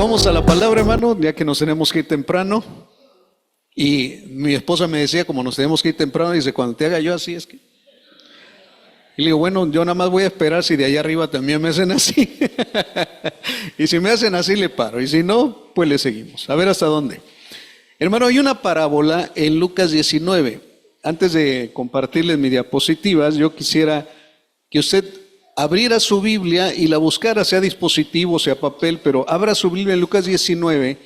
Vamos a la palabra, hermano, ya que nos tenemos que ir temprano. Y mi esposa me decía, como nos tenemos que ir temprano, dice, cuando te haga yo así es que... Y le digo, bueno, yo nada más voy a esperar si de allá arriba también me hacen así. Y si me hacen así, le paro. Y si no, pues le seguimos. A ver hasta dónde. Hermano, hay una parábola en Lucas 19. Antes de compartirles mis diapositivas, yo quisiera que usted abriera su Biblia y la buscara, sea dispositivo, sea papel, pero abra su Biblia en Lucas 19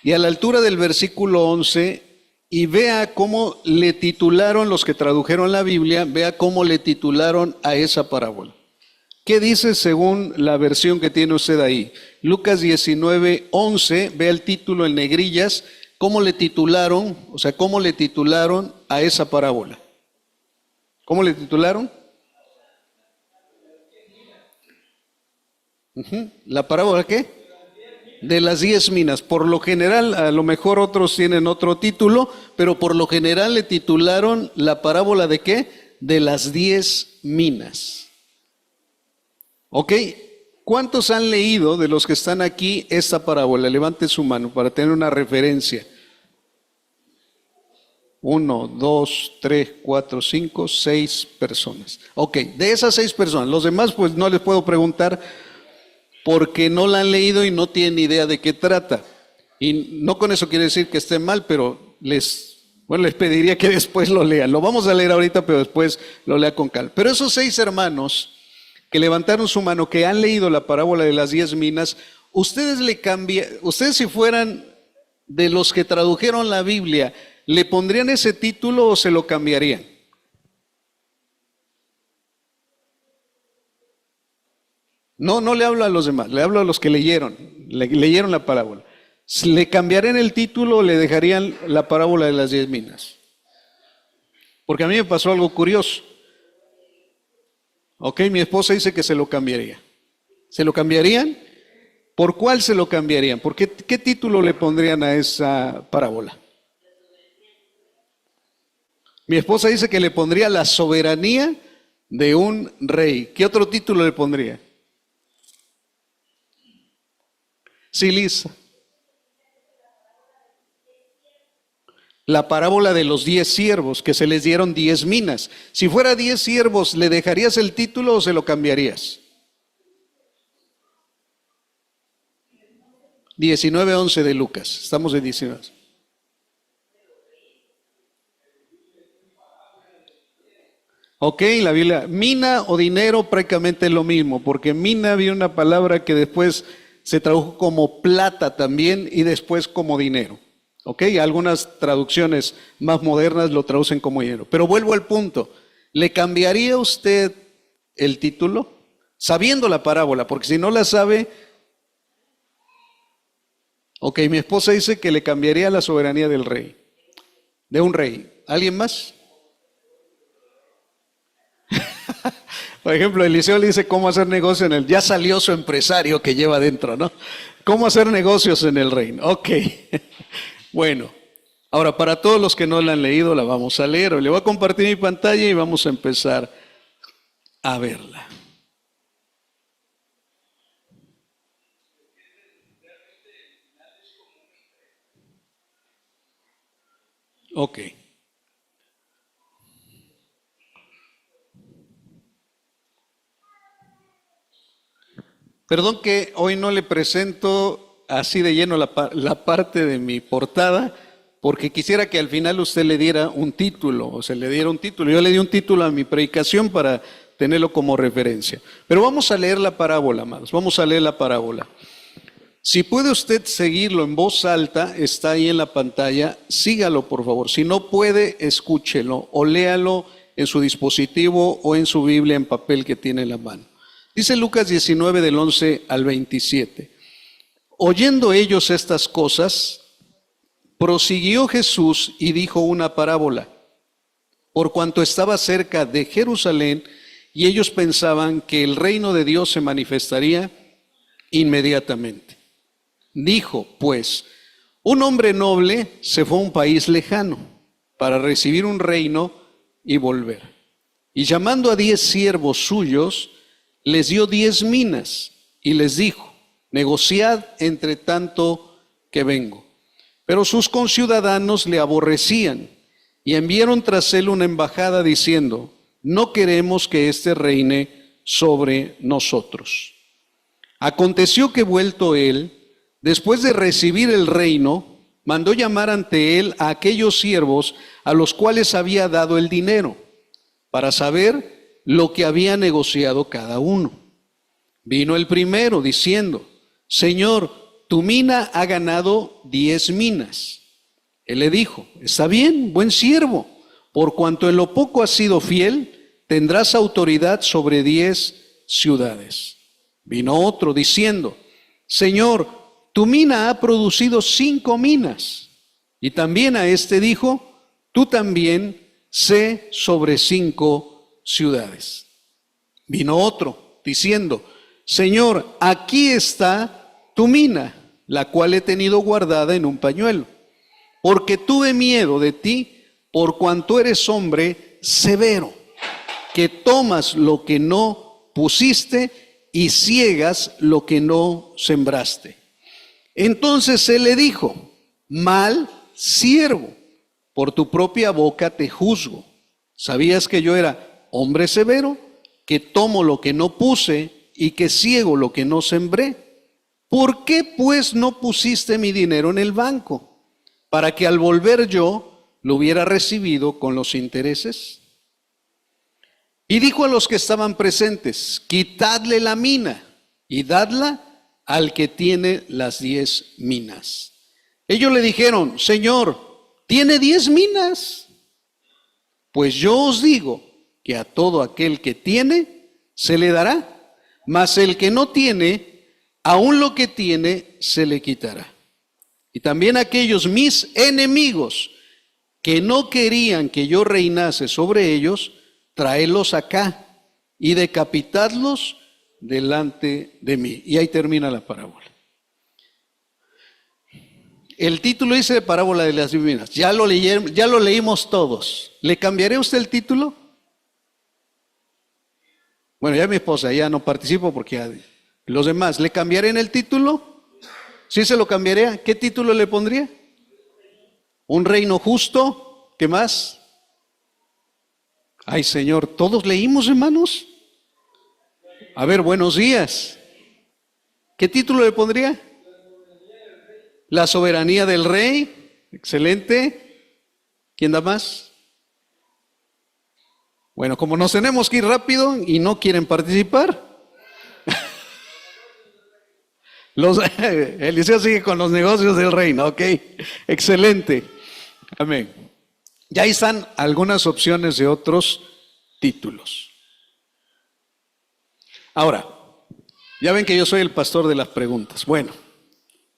y a la altura del versículo 11 y vea cómo le titularon los que tradujeron la Biblia, vea cómo le titularon a esa parábola. ¿Qué dice según la versión que tiene usted ahí? Lucas 19, 11, vea el título en negrillas, cómo le titularon, o sea, cómo le titularon a esa parábola. ¿Cómo le titularon? ¿La parábola qué? De las 10 minas. Por lo general, a lo mejor otros tienen otro título, pero por lo general le titularon la parábola de qué? De las 10 minas. ¿Ok? ¿Cuántos han leído de los que están aquí esta parábola? Levante su mano para tener una referencia. 1, 2, 3, 4, 5, 6 personas. Ok, de esas 6 personas, los demás pues no les puedo preguntar porque no la han leído y no tienen idea de qué trata. Y no con eso quiere decir que esté mal, pero les pediría que después lo lean. Lo vamos a leer ahorita, pero después lo lea con calma. Pero esos 6 hermanos que levantaron su mano, que han leído la parábola de las 10 minas, ustedes si fueran de los que tradujeron la Biblia, ¿le pondrían ese título o se lo cambiarían? No, no le hablo a los demás, le hablo a los que leyeron la parábola. ¿Le cambiarían el título o le dejarían la parábola de las 10 minas? Porque a mí me pasó algo curioso. Ok, mi esposa dice que se lo cambiaría. ¿Se lo cambiarían? ¿Por cuál se lo cambiarían? ¿Por qué título le pondrían a esa parábola? Mi esposa dice que le pondría la soberanía de un rey. ¿Qué otro título le pondría? Sí, Lisa. La parábola de los 10 siervos, que se les dieron 10 minas. Si fuera 10 siervos, ¿le dejarías el título o se lo cambiarías? 19:11 de Lucas. Estamos en 19. Ok, la Biblia, mina o dinero prácticamente es lo mismo, porque mina había una palabra que después se tradujo como plata también y después como dinero. Ok, algunas traducciones más modernas lo traducen como dinero. Pero vuelvo al punto, ¿le cambiaría usted el título? Sabiendo la parábola, porque si no la sabe... Ok, mi esposa dice que le cambiaría la soberanía del rey, de un rey. ¿Alguien más? Por ejemplo, Eliseo le dice cómo hacer negocio ya salió su empresario que lleva adentro, ¿no? ¿Cómo hacer negocios en el reino? Ok. Bueno, ahora para todos los que no la han leído, la vamos a leer. Le voy a compartir mi pantalla y vamos a empezar a verla. Ok. Perdón que hoy no le presento así de lleno la parte de mi portada, porque quisiera que al final usted le diera un título, o se le diera un título. Yo le di un título a mi predicación para tenerlo como referencia. Pero vamos a leer la parábola, amados, vamos a leer la parábola. Si puede usted seguirlo en voz alta, está ahí en la pantalla, sígalo por favor. Si no puede, escúchelo o léalo en su dispositivo o en su Biblia en papel que tiene en la mano. Dice Lucas 19 del 11 al 27. Oyendo ellos estas cosas, prosiguió Jesús y dijo una parábola, por cuanto estaba cerca de Jerusalén y ellos pensaban que el reino de Dios se manifestaría inmediatamente. Dijo, pues, un hombre noble se fue a un país lejano para recibir un reino y volver. Y llamando a 10 siervos suyos, les dio 10 minas y les dijo, negociad entre tanto que vengo. Pero sus conciudadanos le aborrecían y enviaron tras él una embajada diciendo: no queremos que éste reine sobre nosotros. Aconteció que vuelto él, después de recibir el reino, mandó llamar ante él a aquellos siervos a los cuales había dado el dinero, para saber lo que había negociado cada uno. Vino el primero diciendo: Señor, tu mina ha ganado 10 minas. Él le dijo: está bien, buen siervo, por cuanto en lo poco has sido fiel, tendrás autoridad sobre 10 ciudades. Vino otro diciendo: Señor, tu mina ha producido 5 minas. Y también a este dijo: tú también sé sobre 5 ciudades. Vino otro diciendo: Señor, aquí está tu mina, la cual he tenido guardada en un pañuelo, porque tuve miedo de ti, por cuanto eres hombre severo, que tomas lo que no pusiste y ciegas lo que no sembraste. Entonces él le dijo: mal siervo, por tu propia boca te juzgo. ¿Sabías que yo era hombre severo, que tomo lo que no puse y que ciego lo que no sembré? ¿Por qué pues no pusiste mi dinero en el banco, para que al volver yo lo hubiera recibido con los intereses? Y dijo a los que estaban presentes: quitadle la mina y dadla al que tiene las 10 minas. Ellos le dijeron: Señor, tiene 10 minas. Pues yo os digo que a todo aquel que tiene se le dará, mas el que no tiene, aún lo que tiene se le quitará. Y también aquellos mis enemigos que no querían que yo reinase sobre ellos, traedlos acá y decapitadlos delante de mí. Y ahí termina la parábola. El título dice de parábola de las divinas. Ya lo leímos todos. ¿Le cambiaré a usted el título? Bueno, ya mi esposa, ya no participo porque ya, los demás, ¿le cambiaré en el título? ¿Sí se lo cambiaría? ¿Qué título le pondría? Un reino justo. ¿Qué más? Ay, Señor, ¿todos leímos, hermanos? A ver, buenos días. ¿Qué título le pondría? La soberanía del rey. Excelente. ¿Quién da más? Bueno, como nos tenemos que ir rápido y no quieren participar, Eliseo sigue con los negocios del reino. Ok, excelente. Amén. Ya ahí están algunas opciones de otros títulos. Ahora, ya ven que yo soy el pastor de las preguntas. Bueno,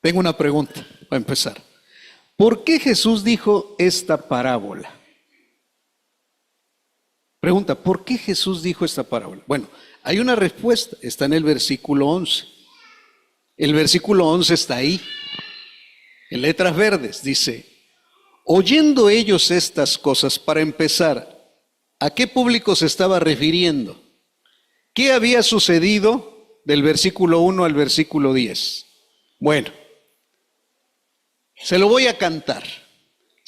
tengo una pregunta para empezar. ¿Por qué Jesús dijo esta parábola? Pregunta, ¿por qué Jesús dijo esta parábola? Bueno, hay una respuesta, está en el versículo 11. El versículo 11 está ahí, en letras verdes, dice: oyendo ellos estas cosas, para empezar, ¿a qué público se estaba refiriendo? ¿Qué había sucedido del versículo 1 al versículo 10? Bueno, se lo voy a cantar.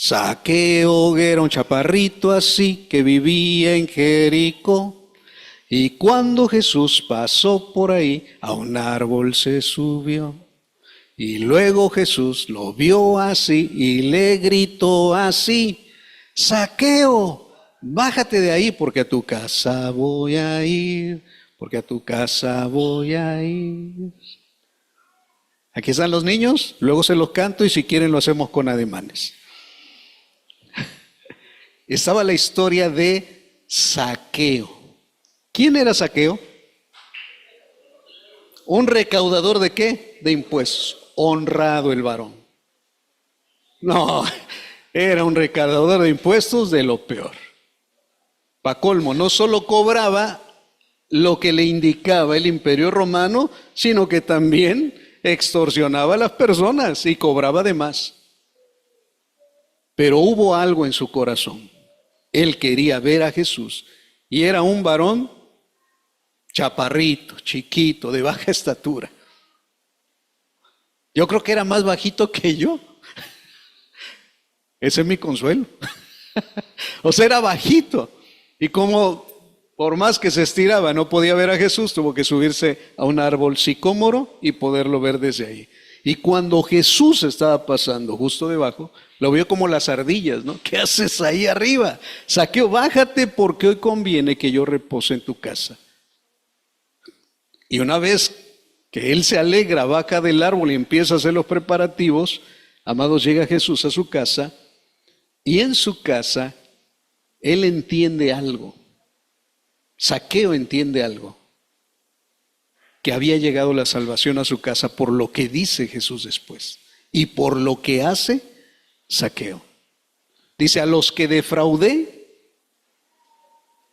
Zaqueo era un chaparrito así que vivía en Jericó. Y cuando Jesús pasó por ahí, a un árbol se subió. Y luego Jesús lo vio así y le gritó así: Zaqueo, bájate de ahí porque a tu casa voy a ir, porque a tu casa voy a ir. Aquí están los niños, luego se los canto y si quieren lo hacemos con ademanes. Estaba la historia de Zaqueo. ¿Quién era Zaqueo? Un recaudador ¿de qué? De impuestos. Honrado el varón. No, era un recaudador de impuestos de lo peor. Pa' colmo, no solo cobraba lo que le indicaba el Imperio Romano, sino que también extorsionaba a las personas y cobraba de más. Pero hubo algo en su corazón. Él quería ver a Jesús y era un varón chaparrito, chiquito, de baja estatura. Yo creo que era más bajito que yo. Ese es mi consuelo. O sea, era bajito. Y como por más que se estiraba no podía ver a Jesús, tuvo que subirse a un árbol sicómoro y poderlo ver desde ahí. Y cuando Jesús estaba pasando justo debajo, lo vio como las ardillas, ¿no? ¿Qué haces ahí arriba? Zaqueo, bájate porque hoy conviene que yo repose en tu casa. Y una vez que él se alegra, baja del árbol y empieza a hacer los preparativos, amados, llega Jesús a su casa y en su casa él entiende algo. Zaqueo entiende algo, que había llegado la salvación a su casa por lo que dice Jesús después y por lo que hace Zaqueo. Dice, a los que defraudé,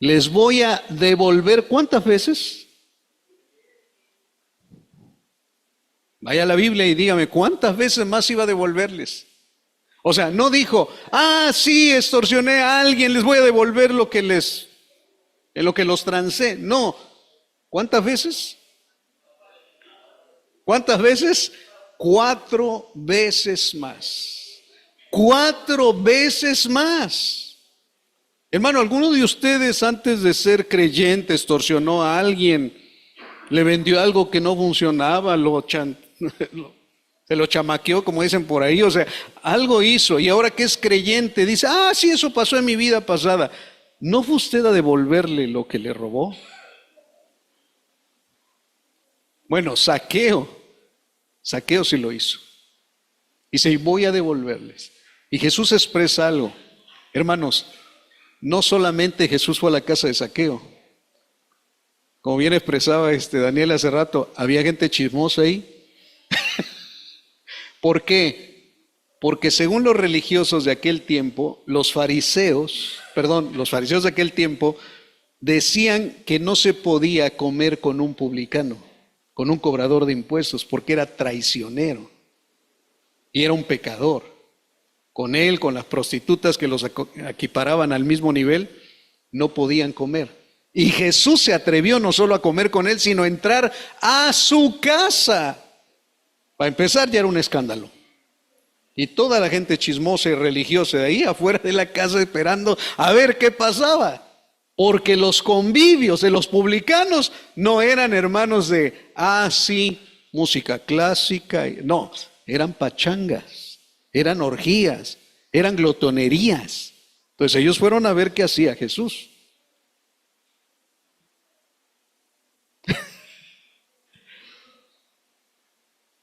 les voy a devolver, ¿cuántas veces? Vaya a la Biblia y dígame, ¿cuántas veces más iba a devolverles? O sea, no dijo, sí, extorsioné a alguien, les voy a devolver en lo que los trancé. No. ¿Cuántas veces? ¿Cuántas veces? 4 veces más. 4 veces más. Hermano, ¿alguno de ustedes antes de ser creyente extorsionó a alguien, le vendió algo que no funcionaba, se lo chamaqueó, como dicen por ahí? O sea, algo hizo y ahora que es creyente dice, sí, eso pasó en mi vida pasada. ¿No fue usted a devolverle lo que le robó? Bueno, Zaqueo sí lo hizo. Dice, y voy a devolverles. Y Jesús expresa algo. Hermanos, no solamente Jesús fue a la casa de Zaqueo. Como bien expresaba Daniel hace rato, había gente chismosa ahí. ¿Por qué? Porque según los religiosos de aquel tiempo, los fariseos de aquel tiempo decían que no se podía comer con un publicano, con un cobrador de impuestos, porque era traicionero y era un pecador. Con él, con las prostitutas que los equiparaban al mismo nivel, no podían comer. Y Jesús se atrevió no solo a comer con él, sino a entrar a su casa. Para empezar, ya era un escándalo. Y toda la gente chismosa y religiosa de ahí afuera de la casa esperando a ver qué pasaba. Porque los convivios de los publicanos no eran hermanos de, sí, música clásica. No, eran pachangas, eran orgías, eran glotonerías. Entonces ellos fueron a ver qué hacía Jesús.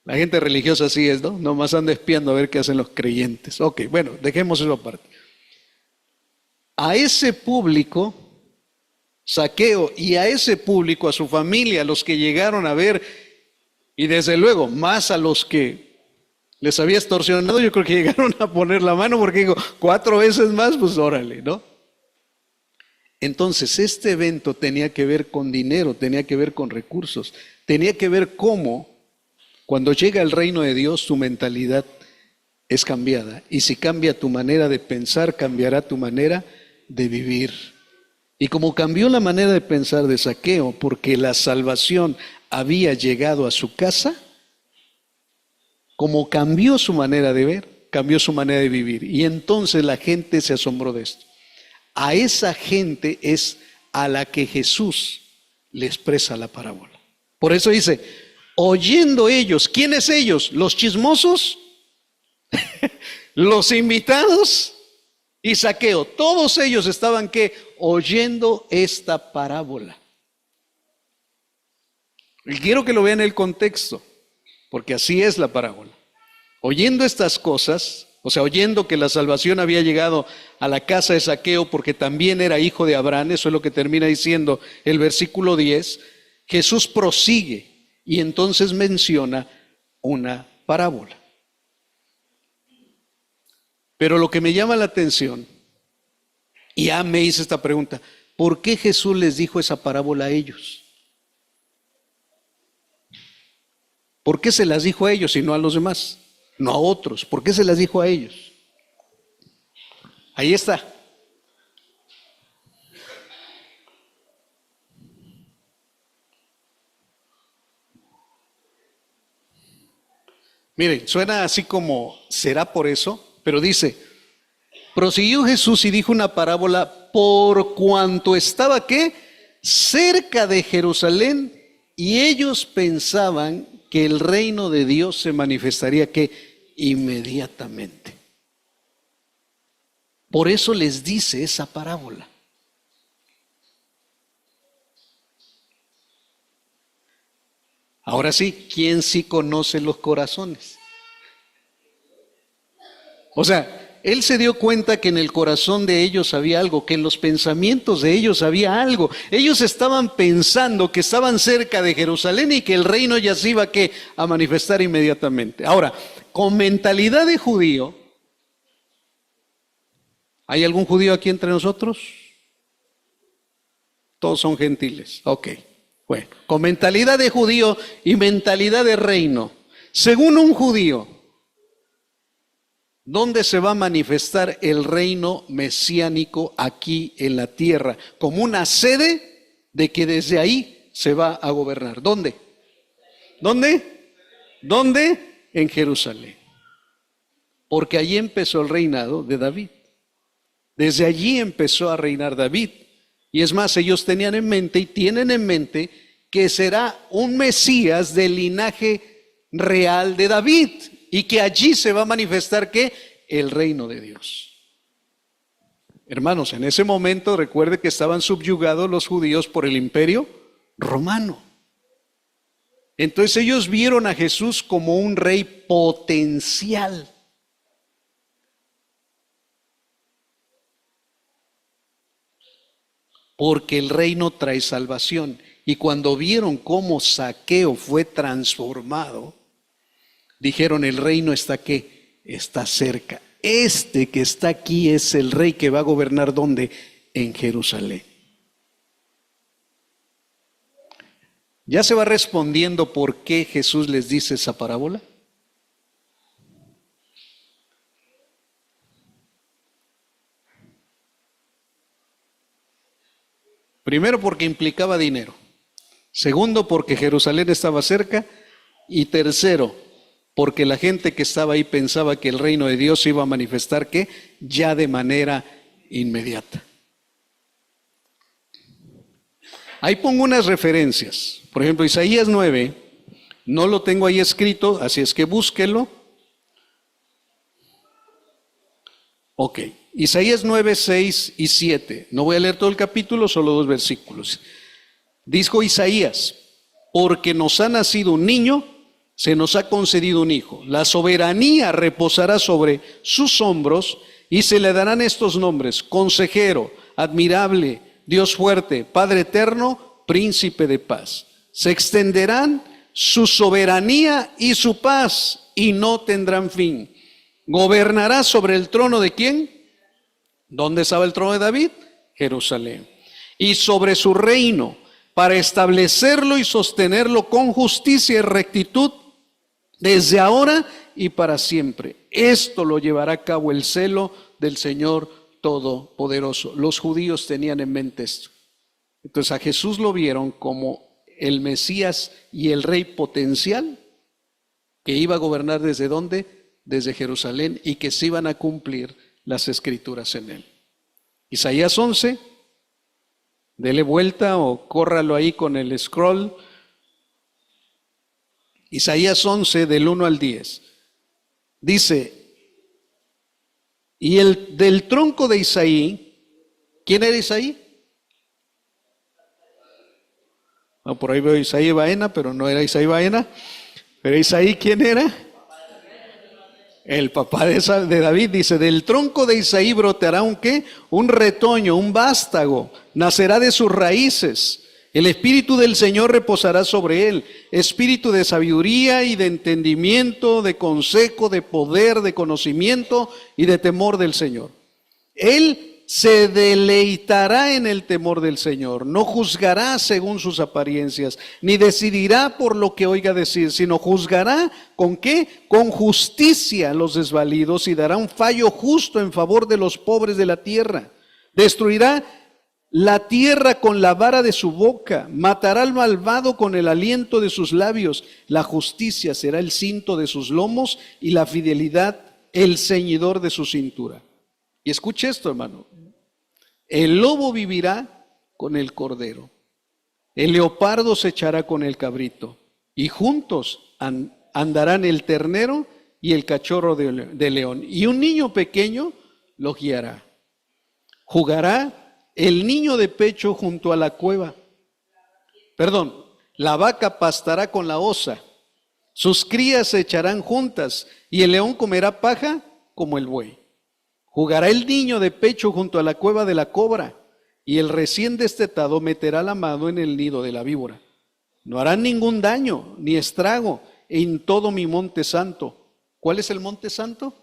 La gente religiosa así es, ¿no? Nomás anda espiando a ver qué hacen los creyentes. Ok, bueno, dejemos eso aparte. A ese público, Zaqueo, y a ese público, a su familia, a los que llegaron a ver, y desde luego, más a los que les había extorsionado, yo creo que llegaron a poner la mano, porque digo, 4 veces más, pues órale, ¿no? Entonces, este evento tenía que ver con dinero, tenía que ver con recursos, tenía que ver cómo cuando llega el reino de Dios, tu mentalidad es cambiada. Y si cambia tu manera de pensar, cambiará tu manera de vivir. Y como cambió la manera de pensar de Zaqueo, porque la salvación había llegado a su casa, como cambió su manera de ver, cambió su manera de vivir. Y entonces la gente se asombró de esto. A esa gente es a la que Jesús le expresa la parábola. Por eso dice, oyendo ellos, ¿quiénes ellos? Los chismosos, los invitados y Zaqueo. Todos ellos estaban ¿qué? Oyendo esta parábola. Y quiero que lo vean en el contexto, porque así es la parábola. Oyendo estas cosas, o sea, oyendo que la salvación había llegado a la casa de Zaqueo porque también era hijo de Abraham, eso es lo que termina diciendo el versículo 10, Jesús prosigue y entonces menciona una parábola. Pero lo que me llama la atención, y ya me hice esta pregunta, ¿por qué Jesús les dijo esa parábola a ellos? ¿Por qué se las dijo a ellos y no a los demás? No a otros. ¿Por qué se las dijo a ellos? Ahí está. Miren, suena así como, ¿será por eso? Pero dice, prosiguió Jesús y dijo una parábola por cuanto estaba, ¿qué? Cerca de Jerusalén, y ellos pensaban que el reino de Dios se manifestaría, ¿qué? Inmediatamente. Por eso les dice esa parábola. Ahora sí, ¿quién sí conoce los corazones? O sea, él se dio cuenta que en el corazón de ellos había algo, que en los pensamientos de ellos había algo. Ellos estaban pensando que estaban cerca de Jerusalén y que el reino ya se iba a manifestar inmediatamente. Ahora, con mentalidad de judío, ¿hay algún judío aquí entre nosotros? Todos son gentiles. Ok. Bueno, con mentalidad de judío y mentalidad de reino. Según un judío, ¿dónde se va a manifestar el reino mesiánico aquí en la tierra? Como una sede de que desde ahí se va a gobernar. ¿Dónde? ¿Dónde? ¿Dónde? En Jerusalén. Porque allí empezó el reinado de David. Desde allí empezó a reinar David. Y es más, ellos tenían en mente y tienen en mente que será un Mesías del linaje real de David y que allí se va a manifestar ¿qué? El reino de Dios. Hermanos, en ese momento recuerde que estaban subyugados los judíos por el imperio romano. Entonces ellos vieron a Jesús como un rey potencial. Porque el reino trae salvación. Y cuando vieron cómo Zaqueo fue transformado, dijeron, el reino está ¿qué? Está cerca. Este que está aquí es el rey que va a gobernar ¿dónde? En Jerusalén. ¿Ya se va respondiendo por qué Jesús les dice esa parábola? Primero, porque implicaba dinero. Segundo, porque Jerusalén estaba cerca. Y tercero, porque la gente que estaba ahí pensaba que el reino de Dios se iba a manifestar ¿qué? Ya de manera inmediata. Ahí pongo unas referencias. Por ejemplo, Isaías 9, no lo tengo ahí escrito, así es que búsquelo. Ok, Isaías 9, 6 y 7. No voy a leer todo el capítulo, solo 2 versículos. Dijo Isaías, porque nos ha nacido un niño, se nos ha concedido un hijo. La soberanía reposará sobre sus hombros y se le darán estos nombres: Consejero, Admirable, Dios fuerte, Padre eterno, Príncipe de paz. Se extenderán su soberanía y su paz y no tendrán fin. Gobernará sobre el trono de ¿quién? ¿Dónde estaba el trono de David? Jerusalén. Y sobre su reino, para establecerlo y sostenerlo con justicia y rectitud desde ahora y para siempre. Esto lo llevará a cabo el celo del Señor Todopoderoso. Los judíos tenían en mente esto. Entonces a Jesús lo vieron como el Mesías y el rey potencial que iba a gobernar ¿desde dónde? Desde Jerusalén, y que se iban a cumplir las escrituras en él. Isaías 11, dele vuelta o córralo ahí con el scroll. Isaías 11 del 1 al 10. Dice, y el del tronco de Isaí, ¿quién era Isaí? No, por ahí veo Isaí Baena, pero no era Isaí Baena. Pero Isaí, ¿quién era? El papá de David. Dice, del tronco de Isaí brotará un ¿qué? Un retoño, un vástago, nacerá de sus raíces. El espíritu del Señor reposará sobre él, espíritu de sabiduría y de entendimiento, de consejo, de poder, de conocimiento y de temor del Señor. Él se deleitará en el temor del Señor, no juzgará según sus apariencias, ni decidirá por lo que oiga decir, sino juzgará ¿con qué? Con justicia a los desvalidos y dará un fallo justo en favor de los pobres de la tierra. Destruirá la tierra con la vara de su boca, matará al malvado con el aliento de sus labios. La justicia será el cinto de sus lomos y la fidelidad el ceñidor de su cintura. Y escuche esto, hermano. El lobo vivirá con el cordero, el leopardo se echará con el cabrito, y juntos andarán el ternero y el cachorro de león, y un niño pequeño lo guiará. Jugará el niño de pecho junto a la cueva. La vaca pastará con la osa, sus crías se echarán juntas, y el león comerá paja como el buey. Jugará el niño de pecho junto a la cueva de la cobra, y el recién destetado meterá la mano en el nido de la víbora. No harán ningún daño ni estrago en todo mi monte santo. ¿Cuál es el monte santo?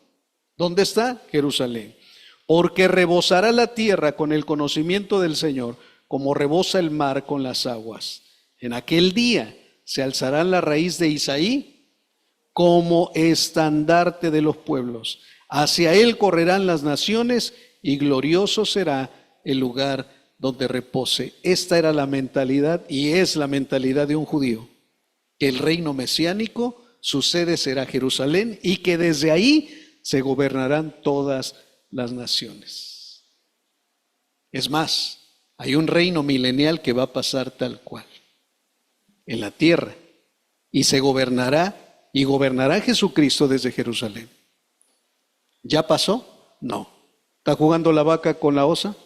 ¿Dónde está? Jerusalén. Porque rebosará la tierra con el conocimiento del Señor, como rebosa el mar con las aguas. En aquel día se alzará la raíz de Isaí como estandarte de los pueblos. Hacia él correrán las naciones y glorioso será el lugar donde repose. Esta era la mentalidad y es la mentalidad de un judío, que el reino mesiánico, su sede será Jerusalén y que desde ahí se gobernarán todas las naciones. Es más, hay un reino milenial que va a pasar tal cual en la tierra y se gobernará y gobernará Jesucristo desde Jerusalén. ¿Ya pasó? No. ¿Está jugando la vaca con la osa?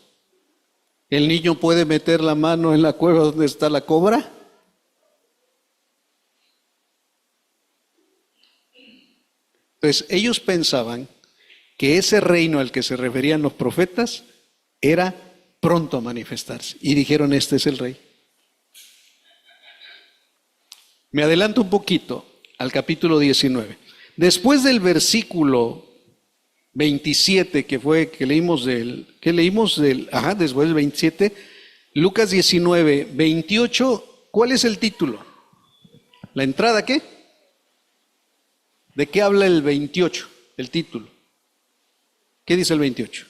¿El niño puede meter la mano en la cueva donde está la cobra? Entonces, ellos pensaban que ese reino al que se referían los profetas era pronto a manifestarse. Y dijeron, este es el rey. Me adelanto un poquito al capítulo 19. Después del versículo 27, que leímos después del 27, Lucas 19, 28, ¿cuál es el título? ¿La entrada qué? ¿De qué habla el 28, el título? ¿Qué dice el 28?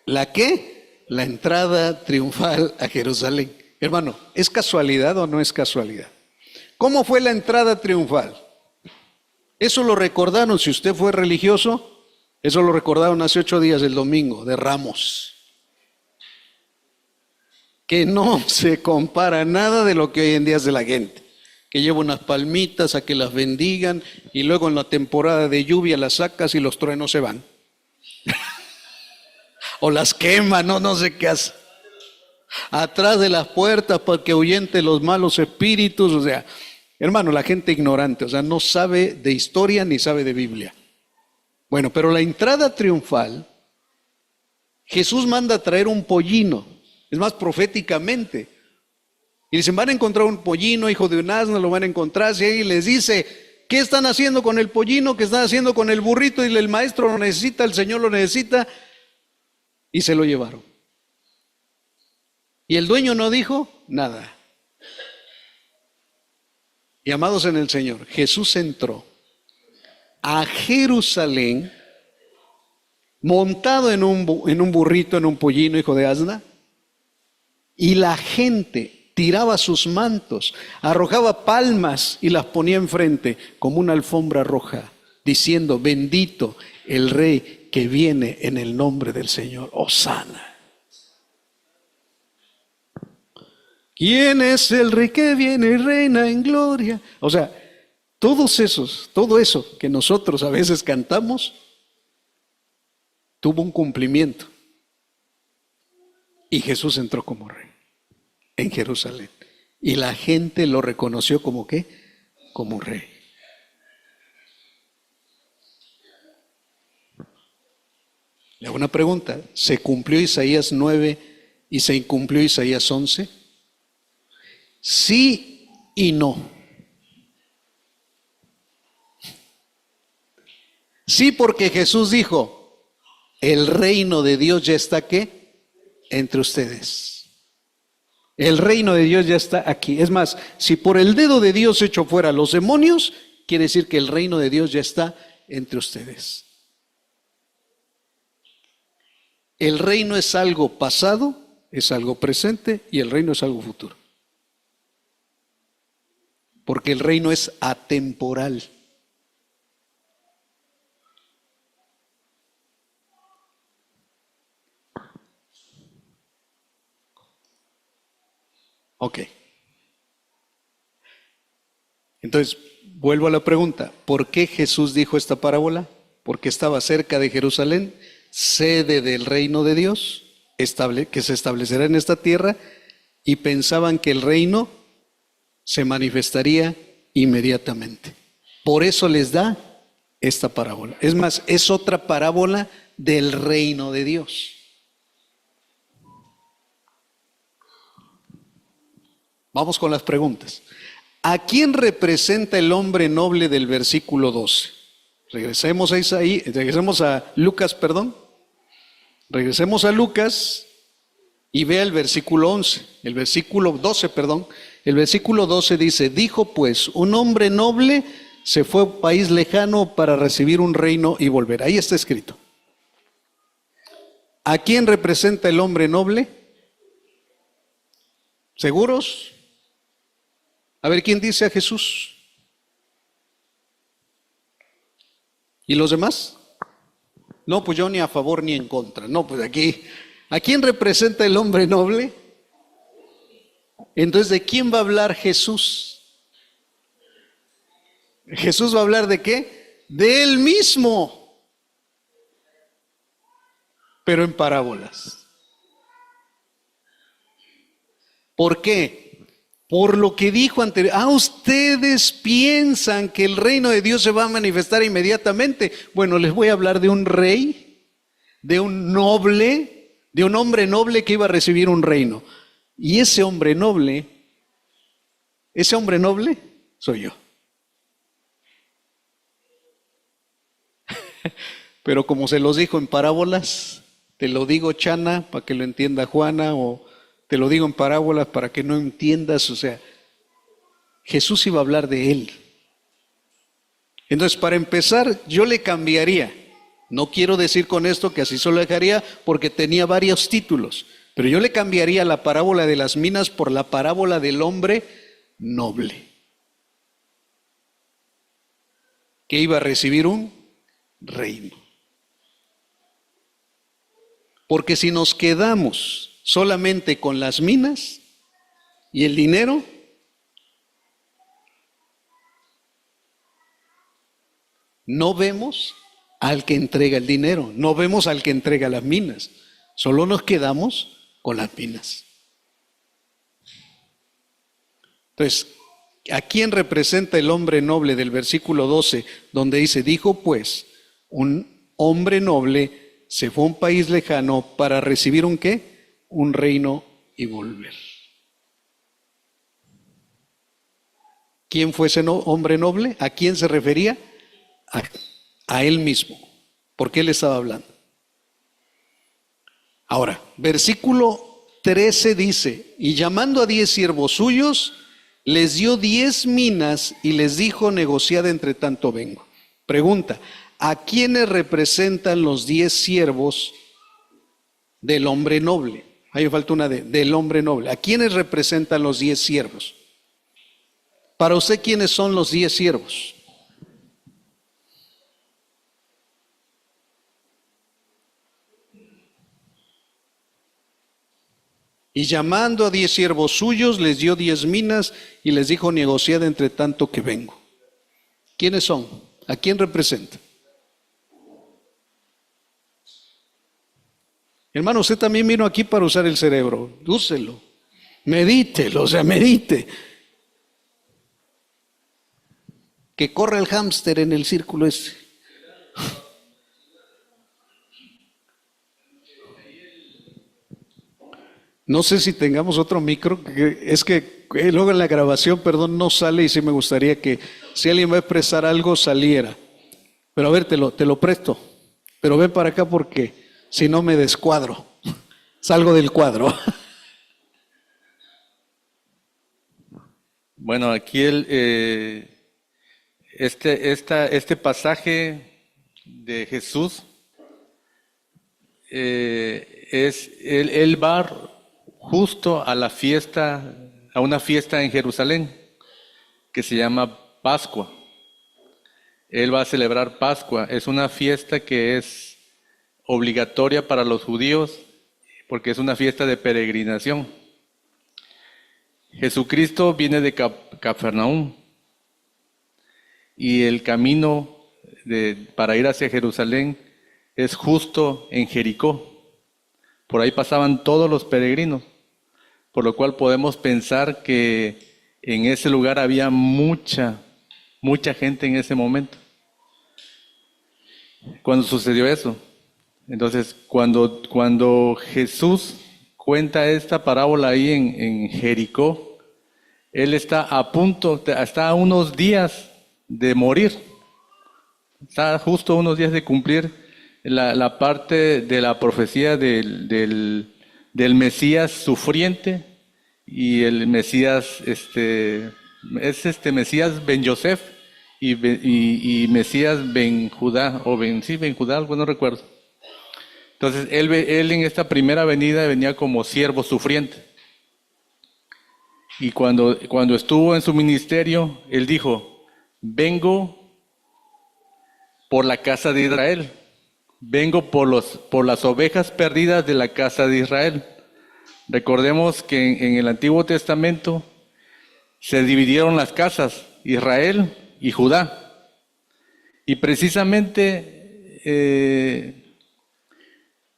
¿La qué? La entrada triunfal a Jerusalén. Hermano, ¿es casualidad o no es casualidad? ¿Cómo fue la entrada triunfal? Eso lo recordaron, si usted fue religioso, eso lo recordaron hace 8 días, el domingo, de Ramos. Que no se compara nada de lo que hoy en día hace la gente. Que lleva unas palmitas a que las bendigan y luego en la temporada de lluvia las sacas y los truenos se van. O las queman, no sé qué hace. Atrás de las puertas para que ahuyente los malos espíritus, o sea, hermano, la gente ignorante, o sea, no sabe de historia ni sabe de Biblia. Bueno, pero la entrada triunfal, Jesús manda a traer un pollino, es más, proféticamente. Y dicen, van a encontrar un pollino, hijo de un asno, lo van a encontrar. Y ahí les dice, ¿qué están haciendo con el pollino? ¿Qué están haciendo con el burrito? Y el maestro lo necesita, el Señor lo necesita. Y se lo llevaron. Y el dueño no dijo nada. Y amados en el Señor, Jesús entró a Jerusalén montado en un burrito, en un pollino, hijo de asna, y la gente tiraba sus mantos, arrojaba palmas y las ponía enfrente como una alfombra roja, diciendo, bendito el Rey que viene en el nombre del Señor, Hosana. ¿Quién es el Rey que viene y reina en gloria? O sea, todo eso que nosotros a veces cantamos, tuvo un cumplimiento. Y Jesús entró como Rey en Jerusalén. Y la gente lo reconoció como ¿qué? Como Rey. Le hago una pregunta. ¿Se cumplió Isaías 9 y se incumplió Isaías 11? Sí y no. Sí, porque Jesús dijo, el reino de Dios ya está ¿qué? Entre ustedes. El reino de Dios ya está aquí. Es más, si por el dedo de Dios echo fuera los demonios, quiere decir que el reino de Dios ya está entre ustedes. El reino es algo pasado, es algo presente y el reino es algo futuro. Porque el reino es atemporal. Ok. Entonces, vuelvo a la pregunta. ¿Por qué Jesús dijo esta parábola? Porque estaba cerca de Jerusalén, sede del reino de Dios, que se establecerá en esta tierra, y pensaban que el reino se manifestaría inmediatamente. Por eso les da esta parábola. Es más, es otra parábola del reino de Dios. Vamos con las preguntas. ¿A quién representa el hombre noble del versículo 12? Regresemos a Lucas, perdón. Regresemos a Lucas y vea el versículo 11, el versículo 12, perdón. El versículo 12 dice, dijo pues, un hombre noble se fue a un país lejano para recibir un reino y volver. Ahí está escrito. ¿A quién representa el hombre noble? ¿Seguros? A ver, ¿quién dice a Jesús? ¿Y los demás? No, pues yo ni a favor ni en contra. No, pues aquí, ¿a quién representa el hombre noble? Entonces, ¿de quién va a hablar Jesús? ¿Jesús va a hablar de qué? De él mismo, pero en parábolas. ¿Por qué? Por lo que dijo anteriormente. Ustedes piensan que el reino de Dios se va a manifestar inmediatamente. Bueno, les voy a hablar de un rey, de un noble, de un hombre noble que iba a recibir un reino. Y ese hombre noble soy yo. Pero como se los dijo en parábolas, te lo digo, Chana, para que lo entienda Juana, o te lo digo en parábolas para que no entiendas, o sea, Jesús iba a hablar de él. Entonces, para empezar, yo le cambiaría. No quiero decir con esto que así solo dejaría, porque tenía varios títulos, pero yo le cambiaría la parábola de las minas por la parábola del hombre noble, que iba a recibir un reino. Porque si nos quedamos solamente con las minas y el dinero, no vemos al que entrega el dinero, no vemos al que entrega las minas, solo nos quedamos con las minas. Entonces, ¿a quién representa el hombre noble del versículo 12, donde dice, dijo pues, un hombre noble se fue a un país lejano para recibir un qué? Un reino y volver. ¿Quién fue ese hombre noble? ¿A quién se refería? A él mismo, porque él estaba hablando. Ahora, versículo 13 dice, y llamando a 10 siervos suyos, les dio 10 minas y les dijo, negociad entre tanto vengo. Pregunta, ¿a quiénes representan los 10 siervos del hombre noble? Ahí me falta una del hombre noble. ¿A quiénes representan los 10 siervos? Para usted, ¿quiénes son los 10 siervos? Y llamando a 10 siervos suyos, les dio 10 minas y les dijo, negociad entre tanto que vengo. ¿Quiénes son? ¿A quién representan? Hermano, usted también vino aquí para usar el cerebro. Úselo. Medítelo, medite. Que corra el hámster en el círculo ese. No sé si tengamos otro micro, es que luego en la grabación, perdón, no sale y sí me gustaría que si alguien va a expresar algo saliera. Pero a ver, te lo presto. Pero ven para acá porque si no me descuadro. Salgo del cuadro. Bueno, aquí este pasaje de Jesús él va justo a la fiesta, a una fiesta en Jerusalén que se llama Pascua. Él va a celebrar Pascua. Es una fiesta que es obligatoria para los judíos porque es una fiesta de peregrinación. Jesucristo viene de Cafarnaúm y el camino para ir hacia Jerusalén es justo en Jericó. Por ahí pasaban todos los peregrinos, por lo cual podemos pensar que en ese lugar había mucha gente en ese momento. Cuando sucedió eso, entonces cuando Jesús cuenta esta parábola ahí en Jericó, él está a unos días de morir, está justo a unos días de cumplir la parte de la profecía del Mesías sufriente, y el Mesías Mesías Ben Yosef y Mesías Ben Judá, Ben Judá, algo no recuerdo. Entonces él en esta primera venida venía como siervo sufriente. Y cuando estuvo en su ministerio, él dijo: vengo por la casa de Israel, vengo por las ovejas perdidas de la casa de Israel. Recordemos que en el Antiguo Testamento se dividieron las casas, Israel y Judá. Y precisamente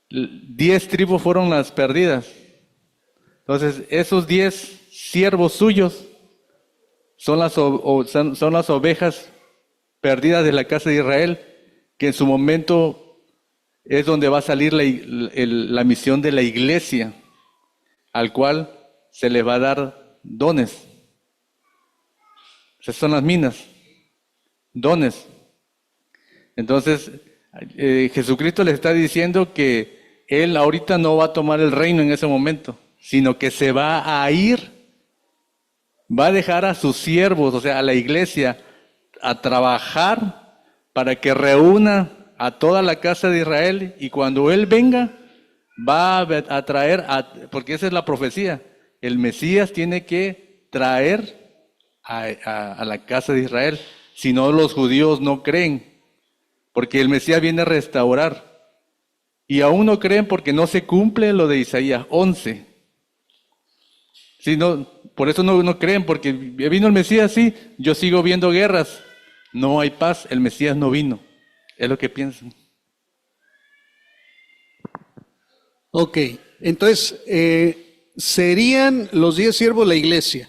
10 tribus fueron las perdidas. Entonces, esos 10 siervos suyos son las ovejas perdidas de la casa de Israel, que en su momento es donde va a salir la misión de la iglesia, al cual se le va a dar dones. Esas son las minas, dones. Entonces, Jesucristo les está diciendo que Él ahorita no va a tomar el reino en ese momento, sino que se va a ir, va a dejar a sus siervos, o sea, a la iglesia, a trabajar para que reúna a toda la casa de Israel, y cuando Él venga, va a traer, porque esa es la profecía, el Mesías tiene que traer a la casa de Israel, si no los judíos no creen, porque el Mesías viene a restaurar, y aún no creen porque no se cumple lo de Isaías 11. Si no, por eso no creen, porque vino el Mesías, sí, yo sigo viendo guerras, no hay paz, el Mesías no vino, es lo que piensan. Ok, entonces serían los 10 siervos la iglesia,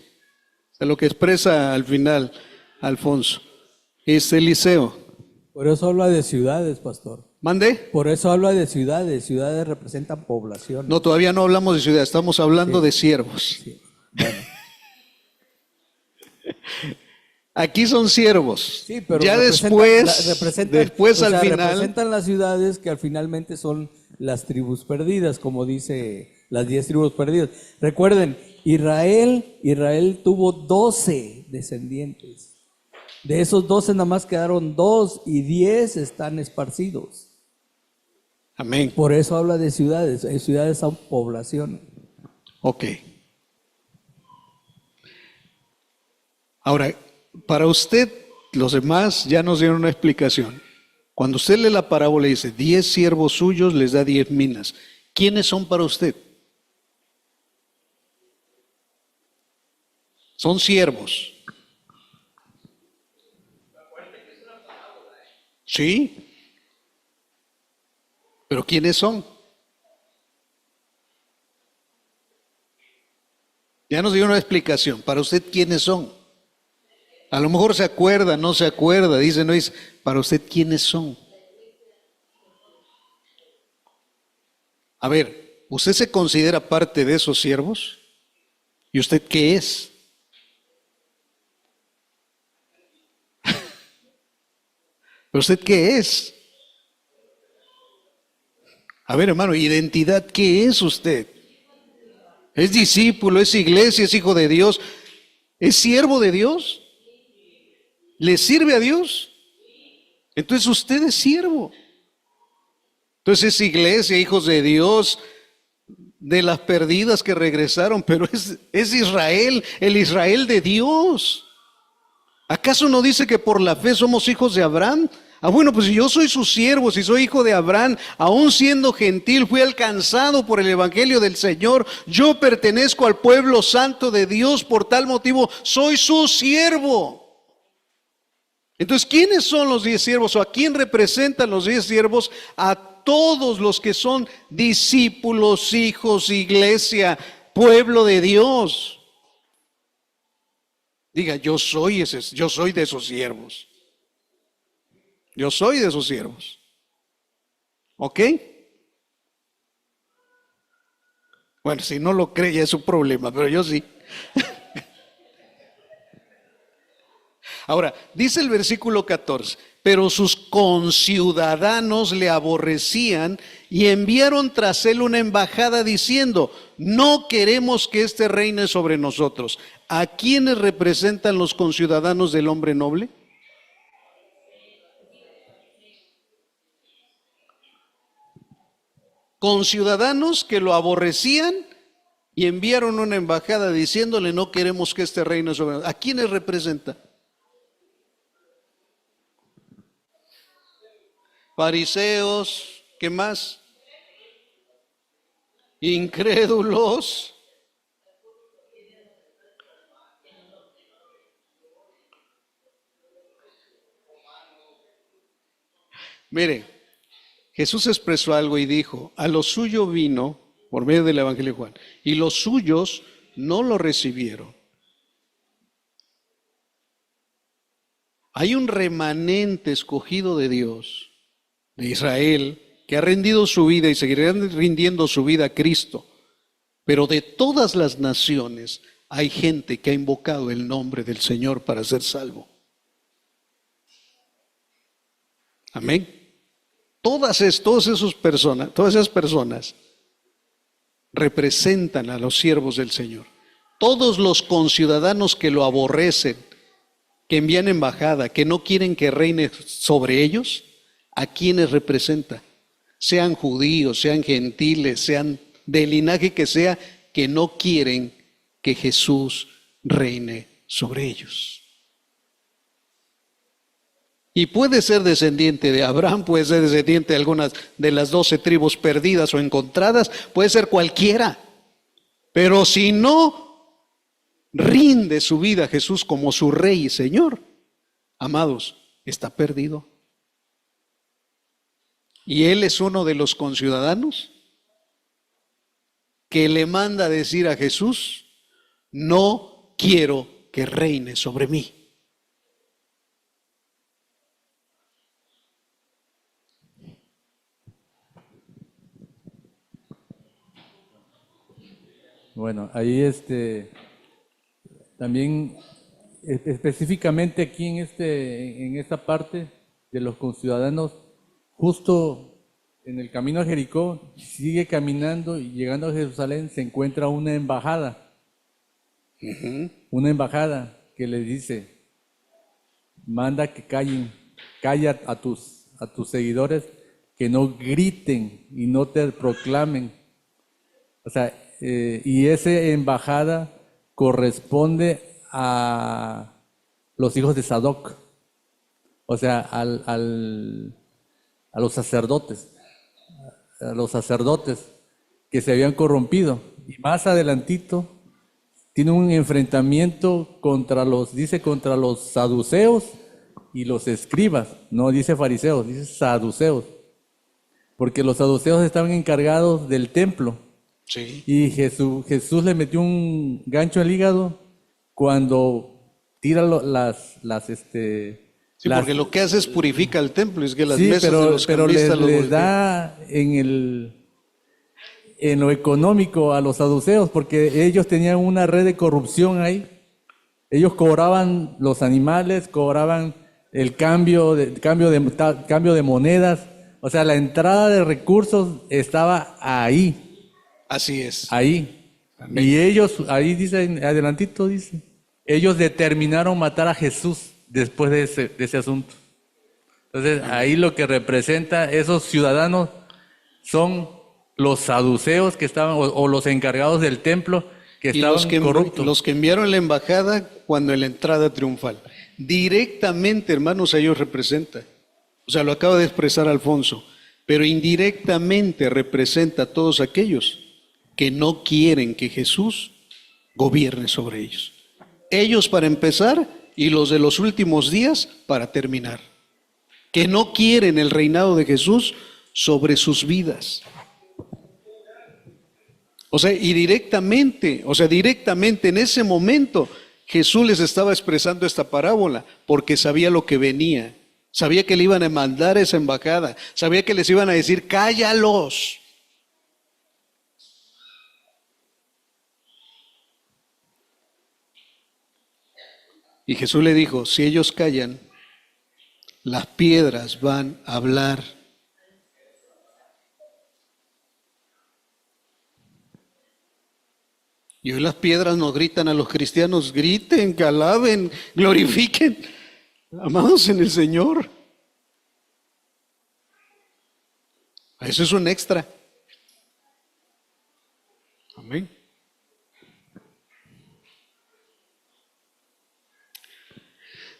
de lo que expresa al final Alfonso. Eliseo. Por eso habla de ciudades, pastor. ¿Mande? Por eso habla de ciudades. Ciudades representan población. No, todavía no hablamos de ciudad, estamos hablando de siervos. Sí. Bueno. Aquí son siervos. Sí, pero ya después al final representan las ciudades que al finalmente son las tribus perdidas, como dice las 10 tribus perdidas. Recuerden, Israel tuvo 12 descendientes. De esos 12 nada más quedaron 2 y 10 están esparcidos. Amén. Por eso habla de ciudades. Ciudades son poblaciones. Ok. Ahora, para usted, los demás ya nos dieron una explicación. Cuando usted lee la parábola y dice 10 siervos suyos les da 10 minas, ¿quiénes son para usted? Son siervos. Sí. Pero ¿quiénes son? Ya nos dio una explicación. Para usted, ¿quiénes son? A lo mejor se acuerda, no se acuerda, dice, no dice. Para usted, ¿quiénes son? A ver, ¿usted se considera parte de esos siervos? ¿Y usted qué es? ¿Pero usted qué es? A ver, hermano, identidad, ¿qué es usted? ¿Es discípulo, es iglesia, es hijo de Dios? ¿Es siervo de Dios? ¿Le sirve a Dios? Entonces usted es siervo. Entonces es iglesia, hijos de Dios, de las perdidas que regresaron, pero es Israel, el Israel de Dios. ¿Acaso no dice que por la fe somos hijos de Abraham? Ah, bueno, pues si yo soy su siervo, si soy hijo de Abraham, aún siendo gentil, fui alcanzado por el evangelio del Señor, yo pertenezco al pueblo santo de Dios, por tal motivo soy su siervo. Entonces, ¿quiénes son los 10 siervos? ¿O a quién representan los 10 siervos? A todos los que son discípulos, hijos, iglesia, pueblo de Dios. Diga, yo soy de esos siervos. Yo soy de esos siervos. ¿Ok? Bueno, si no lo cree ya es un problema, pero yo sí. Ahora, dice el versículo 14, pero sus conciudadanos le aborrecían y enviaron tras él una embajada diciendo, no queremos que este reine sobre nosotros. ¿A quiénes representan los conciudadanos del hombre noble? Conciudadanos que lo aborrecían y enviaron una embajada diciéndole, no queremos que este reine sobre nosotros. ¿A quiénes representa? Fariseos, ¿qué más? Incrédulos. Mire, Jesús expresó algo y dijo, a lo suyo vino, por medio del Evangelio de Juan, y los suyos no lo recibieron. Hay un remanente escogido de Dios, de Israel, que ha rendido su vida y seguirá rindiendo su vida a Cristo. Pero de todas las naciones hay gente que ha invocado el nombre del Señor para ser salvo. Amén. Todas esas personas representan a los siervos del Señor. Todos los conciudadanos que lo aborrecen, que envían embajada, que no quieren que reine sobre ellos, ¿a quiénes representa? Sean judíos, sean gentiles, sean del linaje que sea, que no quieren que Jesús reine sobre ellos. Y puede ser descendiente de Abraham, puede ser descendiente de algunas de las 12 tribus perdidas o encontradas, puede ser cualquiera. Pero si no rinde su vida a Jesús como su Rey y Señor, amados, está perdido. Y él es uno de los conciudadanos que le manda a decir a Jesús, no quiero que reine sobre mí. Bueno, ahí también específicamente aquí en esta parte de los conciudadanos, justo en el camino a Jericó, sigue caminando y llegando a Jerusalén se encuentra una embajada. Una embajada que le dice, manda que calla a tus seguidores, que no griten y no te proclamen. O sea, y esa embajada corresponde a los hijos de Sadoc, o sea, a los sacerdotes que se habían corrompido. Y más adelantito tiene un enfrentamiento contra los saduceos y los escribas, no dice fariseos, dice saduceos, porque los saduceos estaban encargados del templo. Sí. Y Jesús le metió un gancho al hígado cuando tira Sí, porque lo que hace es purifica el templo, es que las sí, mesas de los pero cambistas lo les voltean. da en lo económico a los saduceos, porque ellos tenían una red de corrupción ahí. Ellos cobraban los animales, cobraban el cambio de monedas, o sea, la entrada de recursos estaba ahí. Así es. Ahí. Amén. Y ellos, ahí dice, adelantito dice, ellos determinaron matar a Jesús después de ese asunto. Entonces, ahí lo que representa esos ciudadanos son los saduceos que estaban, o los encargados del templo que Y estaban corruptos. los que enviaron la embajada cuando en la entrada triunfal. Directamente, hermanos, a ellos representa. O sea, lo acaba de expresar Alfonso. Pero indirectamente representa a todos aquellos que no quieren que Jesús gobierne sobre ellos. Ellos para empezar y los de los últimos días para terminar. Que no quieren el reinado de Jesús sobre sus vidas. O sea, directamente en ese momento Jesús les estaba expresando esta parábola porque sabía lo que venía. Sabía que le iban a mandar esa embajada. Sabía que les iban a decir, cállalos. Y Jesús le dijo, si ellos callan, las piedras van a hablar. Y hoy las piedras nos gritan a los cristianos, griten, que alaben, glorifiquen, amados en el Señor. Eso es un extra. Amén.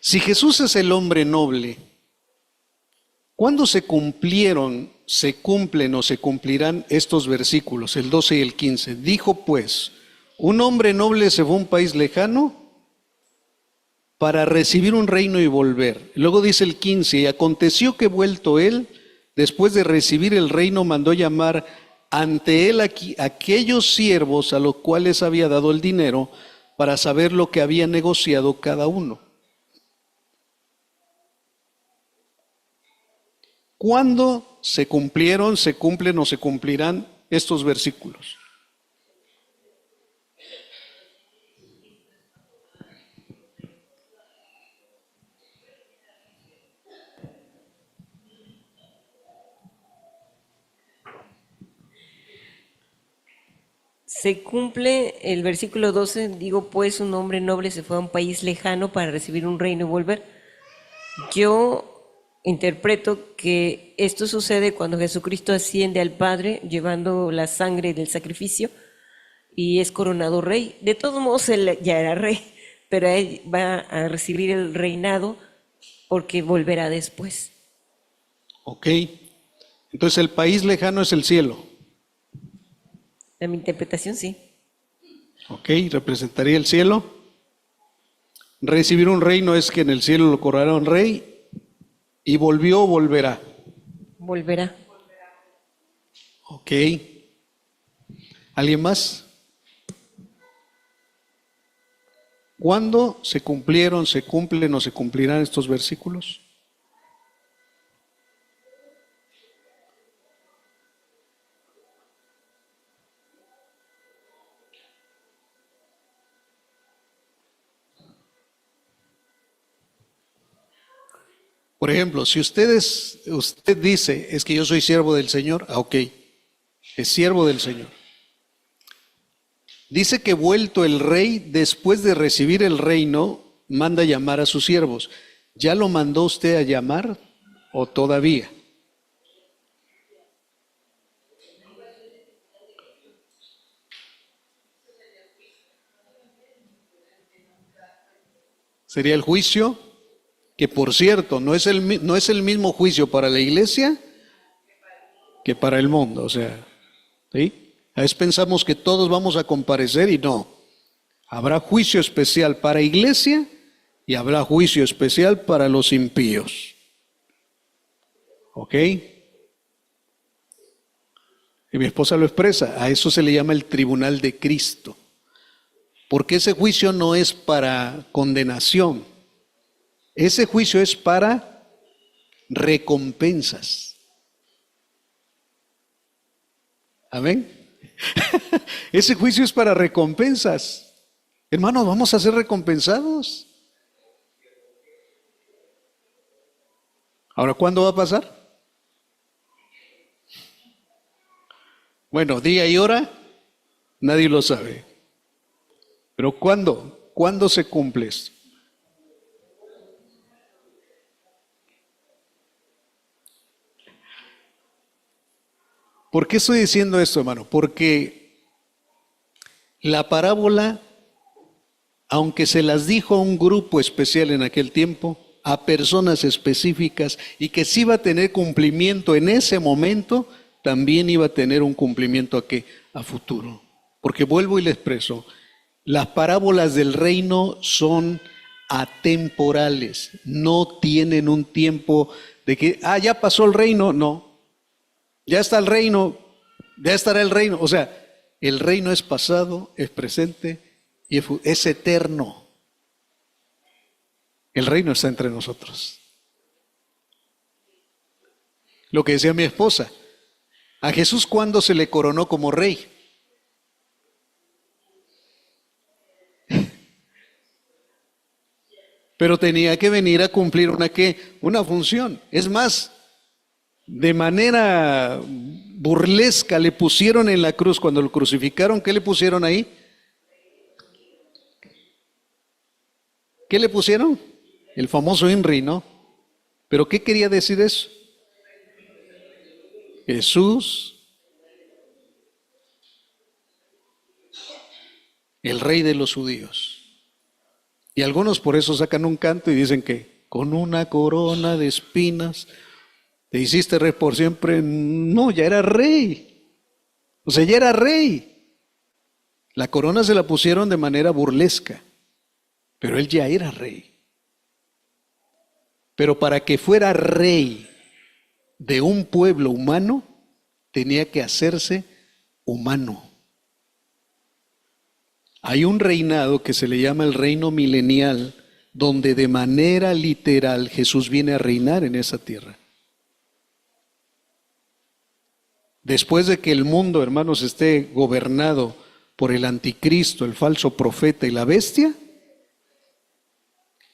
Si Jesús es el hombre noble, ¿cuándo se cumplen o se cumplirán estos versículos, el 12 y el 15? Dijo pues, un hombre noble se fue a un país lejano para recibir un reino y volver. Luego dice el 15, y aconteció que vuelto él, después de recibir el reino, mandó llamar ante él aquellos siervos a los cuales había dado el dinero para saber lo que había negociado cada uno. ¿Cuándo se cumplieron, se cumplen o se cumplirán estos versículos? Se cumple el versículo 12, digo pues un hombre noble se fue a un país lejano para recibir un reino y volver. Yo interpreto que esto sucede cuando Jesucristo asciende al Padre llevando la sangre del sacrificio y es coronado rey. De todos modos él ya era rey, pero él va a recibir el reinado porque volverá después. Ok, entonces el país lejano es el cielo. En mi interpretación sí. Ok, representaría el cielo. Recibir un reino es que en el cielo lo coronaron rey y volvió o volverá. Volverá. Ok. ¿Alguien más? ¿Cuándo se cumplieron, se cumplen o se cumplirán estos versículos? Por ejemplo, si usted dice, es que yo soy siervo del Señor, ok, es siervo del Señor. Dice que vuelto el rey, después de recibir el reino, manda llamar a sus siervos. ¿Ya lo mandó usted a llamar o todavía? Sería el juicio, que por cierto, no es el mismo juicio para la iglesia que para el mundo. O sea, ¿sí? A veces pensamos que todos vamos a comparecer y no. Habrá juicio especial para iglesia y habrá juicio especial para los impíos. ¿Ok? Y mi esposa lo expresa, a eso se le llama el tribunal de Cristo. Porque ese juicio no es para condenación, ese juicio es para recompensas. Amén. Ese juicio es para recompensas. Hermanos, vamos a ser recompensados. Ahora, ¿cuándo va a pasar? Bueno, día y hora, nadie lo sabe. Pero ¿cuándo? ¿Cuándo se cumple esto? ¿Por qué estoy diciendo esto, hermano? Porque la parábola, aunque se las dijo a un grupo especial en aquel tiempo, a personas específicas, y que sí iba a tener cumplimiento en ese momento, también iba a tener un cumplimiento a futuro. Porque vuelvo y le expreso, las parábolas del reino son atemporales, no tienen un tiempo de que, ya pasó el reino, no, ya está el reino, ya estará el reino. O sea, el reino es pasado, es presente y es eterno. El reino está entre nosotros. Lo que decía mi esposa, a Jesús, ¿cuándo se le coronó como rey? Pero tenía que venir a cumplir una función. Es más, de manera burlesca le pusieron en la cruz, cuando lo crucificaron, ¿qué le pusieron ahí? ¿Qué le pusieron? El famoso INRI, ¿no? ¿Pero qué quería decir eso? Jesús, el rey de los judíos. Y algunos por eso sacan un canto y dicen que con una corona de espinas te hiciste rey por siempre. No, ya era rey. O sea, ya era rey. La corona se la pusieron de manera burlesca, pero él ya era rey. Pero para que fuera rey de un pueblo humano, tenía que hacerse humano. Hay un reinado que se le llama el reino milenial, donde de manera literal Jesús viene a reinar en esa tierra. Después de que el mundo, hermanos, esté gobernado por el anticristo, el falso profeta y la bestia,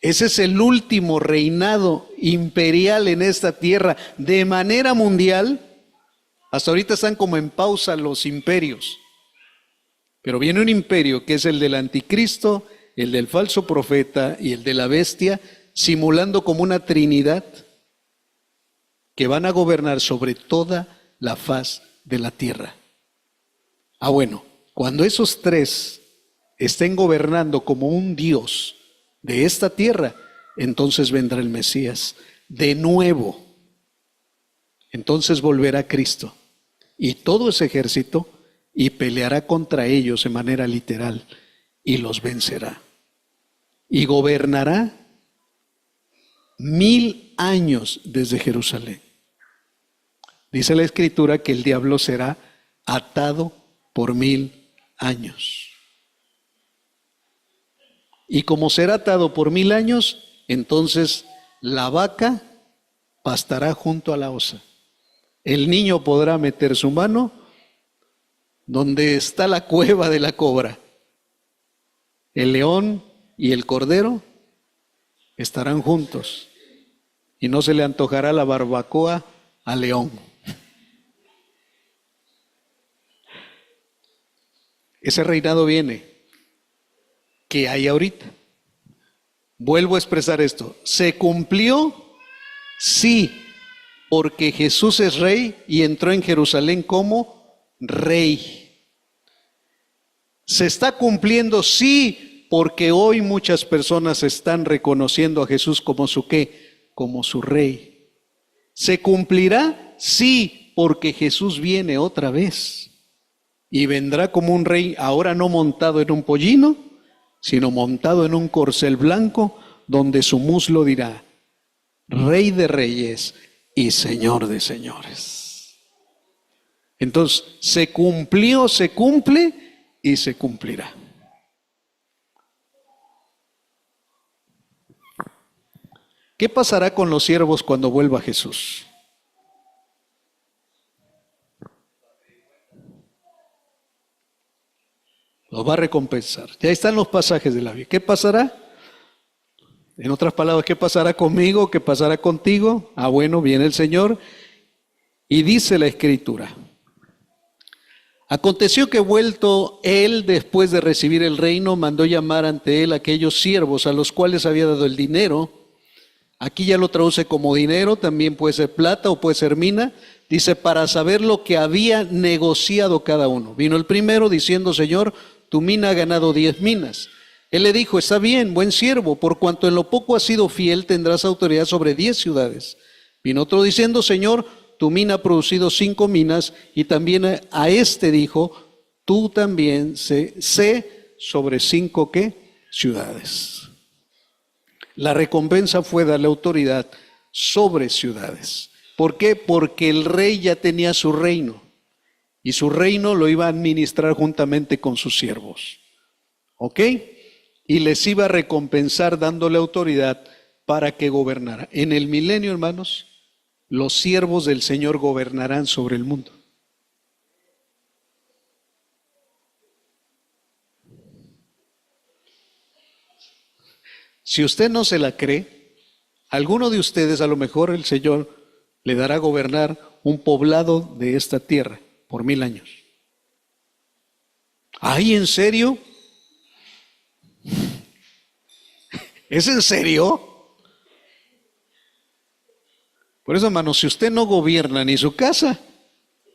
ese es el último reinado imperial en esta tierra de manera mundial. Hasta ahorita están como en pausa los imperios. Pero viene un imperio que es el del anticristo, el del falso profeta y el de la bestia, simulando como una trinidad que van a gobernar sobre toda la faz de la tierra. Bueno, cuando esos tres estén gobernando como un Dios de esta tierra, entonces vendrá el Mesías de nuevo. Entonces volverá Cristo y todo ese ejército y peleará contra ellos de manera literal y los vencerá. Y gobernará 1000 años desde Jerusalén. Dice la Escritura que el diablo será atado por 1000 años. Y como será atado por 1000 años, entonces la vaca pastará junto a la osa. El niño podrá meter su mano donde está la cueva de la cobra. El león y el cordero estarán juntos y no se le antojará la barbacoa al león. Ese reinado viene. ¿Qué hay ahorita? Vuelvo a expresar esto. ¿Se cumplió? Sí, porque Jesús es rey y entró en Jerusalén como rey. ¿Se está cumpliendo? Sí, porque hoy muchas personas están reconociendo a Jesús como su ¿qué? Como su rey. ¿Se cumplirá? Sí, porque Jesús viene otra vez y vendrá como un rey, ahora no montado en un pollino, sino montado en un corcel blanco, donde su muslo dirá: Rey de reyes y Señor de señores. Entonces, se cumplió, se cumple y se cumplirá. ¿Qué pasará con los siervos cuando vuelva Jesús? Los va a recompensar. Ya están los pasajes de la Biblia. ¿Qué pasará? En otras palabras, ¿qué pasará conmigo? ¿Qué pasará contigo? Bueno, viene el Señor y dice la Escritura: aconteció que vuelto él después de recibir el reino, mandó llamar ante él a aquellos siervos a los cuales había dado el dinero, Aquí ya lo traduce como dinero, también puede ser plata o puede ser mina. Dice, para saber lo que había negociado cada uno. Vino el primero diciendo, Señor, tu mina ha ganado 10 minas. Él le dijo, está bien, buen siervo, por cuanto en lo poco has sido fiel, tendrás autoridad sobre 10 ciudades. Vino otro diciendo, Señor, tu mina ha producido 5 minas, y también a este dijo, tú también sé sobre 5 ¿qué? Ciudades. La recompensa fue darle autoridad sobre ciudades. ¿Por qué? Porque el rey ya tenía su reino, y su reino lo iba a administrar juntamente con sus siervos. ¿Ok? Y les iba a recompensar dándole autoridad para que gobernara. En el milenio, hermanos, los siervos del Señor gobernarán sobre el mundo. Si usted no se la cree, alguno de ustedes, a lo mejor el Señor le dará a gobernar un poblado de esta tierra por 1000 años. ¿Ay, en serio? ¿Es en serio? Por eso, hermano, si usted no gobierna ni su casa,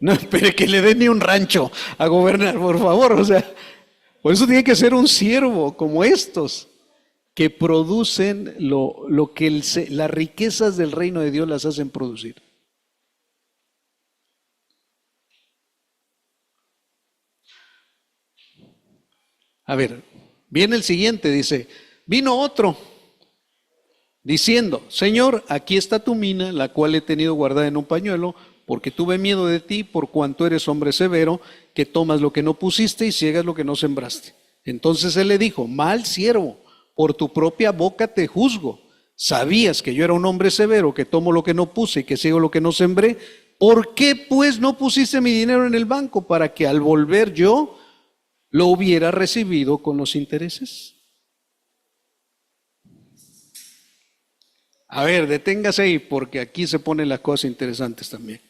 no espere que le den ni un rancho a gobernar, por favor. O sea, por eso tiene que ser un siervo como estos, que producen lo que las riquezas del reino de Dios las hacen producir. A ver, viene el siguiente, dice, vino otro diciendo, Señor, aquí está tu mina, la cual he tenido guardada en un pañuelo, porque tuve miedo de ti, por cuanto eres hombre severo, que tomas lo que no pusiste y ciegas lo que no sembraste. Entonces él le dijo, mal siervo, por tu propia boca te juzgo. Sabías que yo era un hombre severo, que tomo lo que no puse y que ciego lo que no sembré. ¿Por qué pues no pusiste mi dinero en el banco para que al volver yo lo hubiera recibido con los intereses? A ver, deténgase ahí, porque aquí se ponen las cosas interesantes también.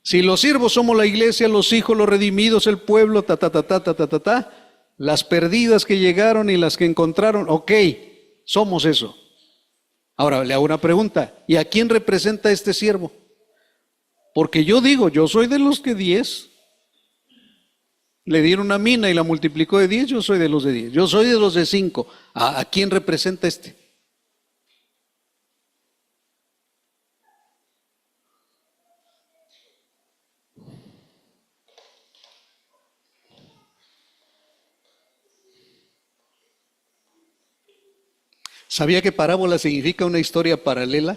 Si los siervos somos la iglesia, los hijos, los redimidos, el pueblo, las perdidas que llegaron y las que encontraron, ok, somos eso. Ahora le hago una pregunta, ¿y a quién representa este siervo? Porque yo digo, yo soy de los que 10 le dieron una mina y la multiplicó de 10, yo soy de los de 10. Yo soy de los de 5. ¿A quién representa este? ¿Sabía que parábola significa una historia paralela?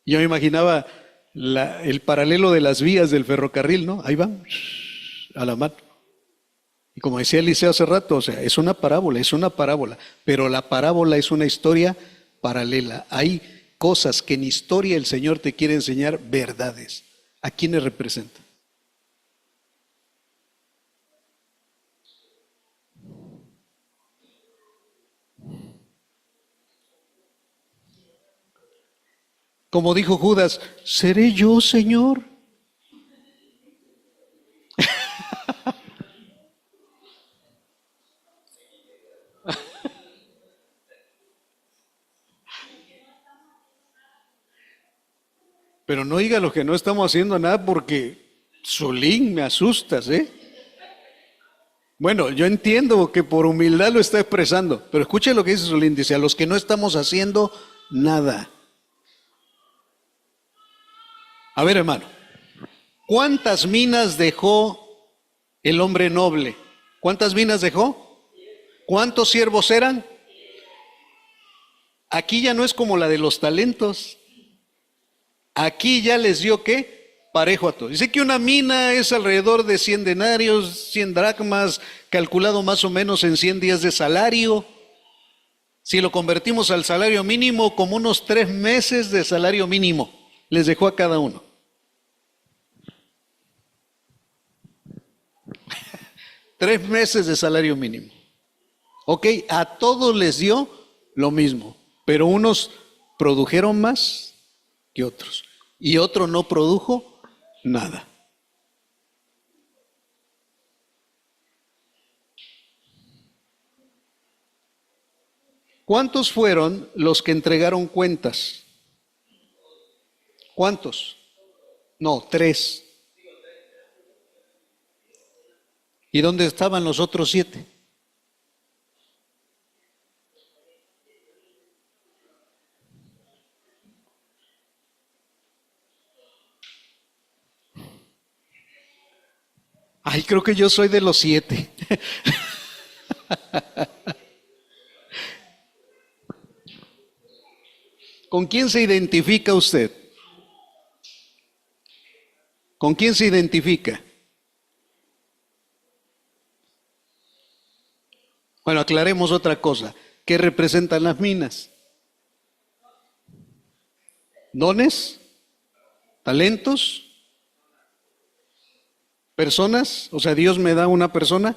Yo me imaginaba el paralelo de las vías del ferrocarril, ¿no? Ahí van, a la mano. Y como decía Eliseo hace rato, o sea, es una parábola, pero la parábola es una historia paralela. Hay cosas que en historia el Señor te quiere enseñar verdades. ¿A quiénes representa? Como dijo Judas, ¿seré yo, Señor? Pero no diga lo que no estamos haciendo nada, porque Solín, me asustas, ¿eh? Bueno, yo entiendo que por humildad lo está expresando, pero escuche lo que dice Solín, dice, a los que no estamos haciendo nada. A ver, hermano, ¿cuántas minas dejó el hombre noble? ¿Cuántas minas dejó? ¿Cuántos siervos eran? Aquí ya no es como la de los talentos. Aquí ya les dio ¿qué? Parejo a todos. Dice que una mina es alrededor de 100 denarios, 100 dracmas, calculado más o menos en 100 días de salario. Si lo convertimos al salario mínimo, como unos 3 meses de salario mínimo les dejó a cada uno. 3 meses de salario mínimo. Ok, a todos les dio lo mismo, pero unos produjeron más que otros y otro no produjo nada. ¿Cuántos fueron los que entregaron cuentas? ¿Cuántos? No, 3. ¿Y dónde estaban los otros 7? Ay, creo que yo soy de los 7. ¿Con quién se identifica usted? ¿Con quién se identifica? Bueno, aclaremos otra cosa. ¿Qué representan las minas? ¿Dones? ¿Talentos? ¿Personas? O sea, Dios me da una persona.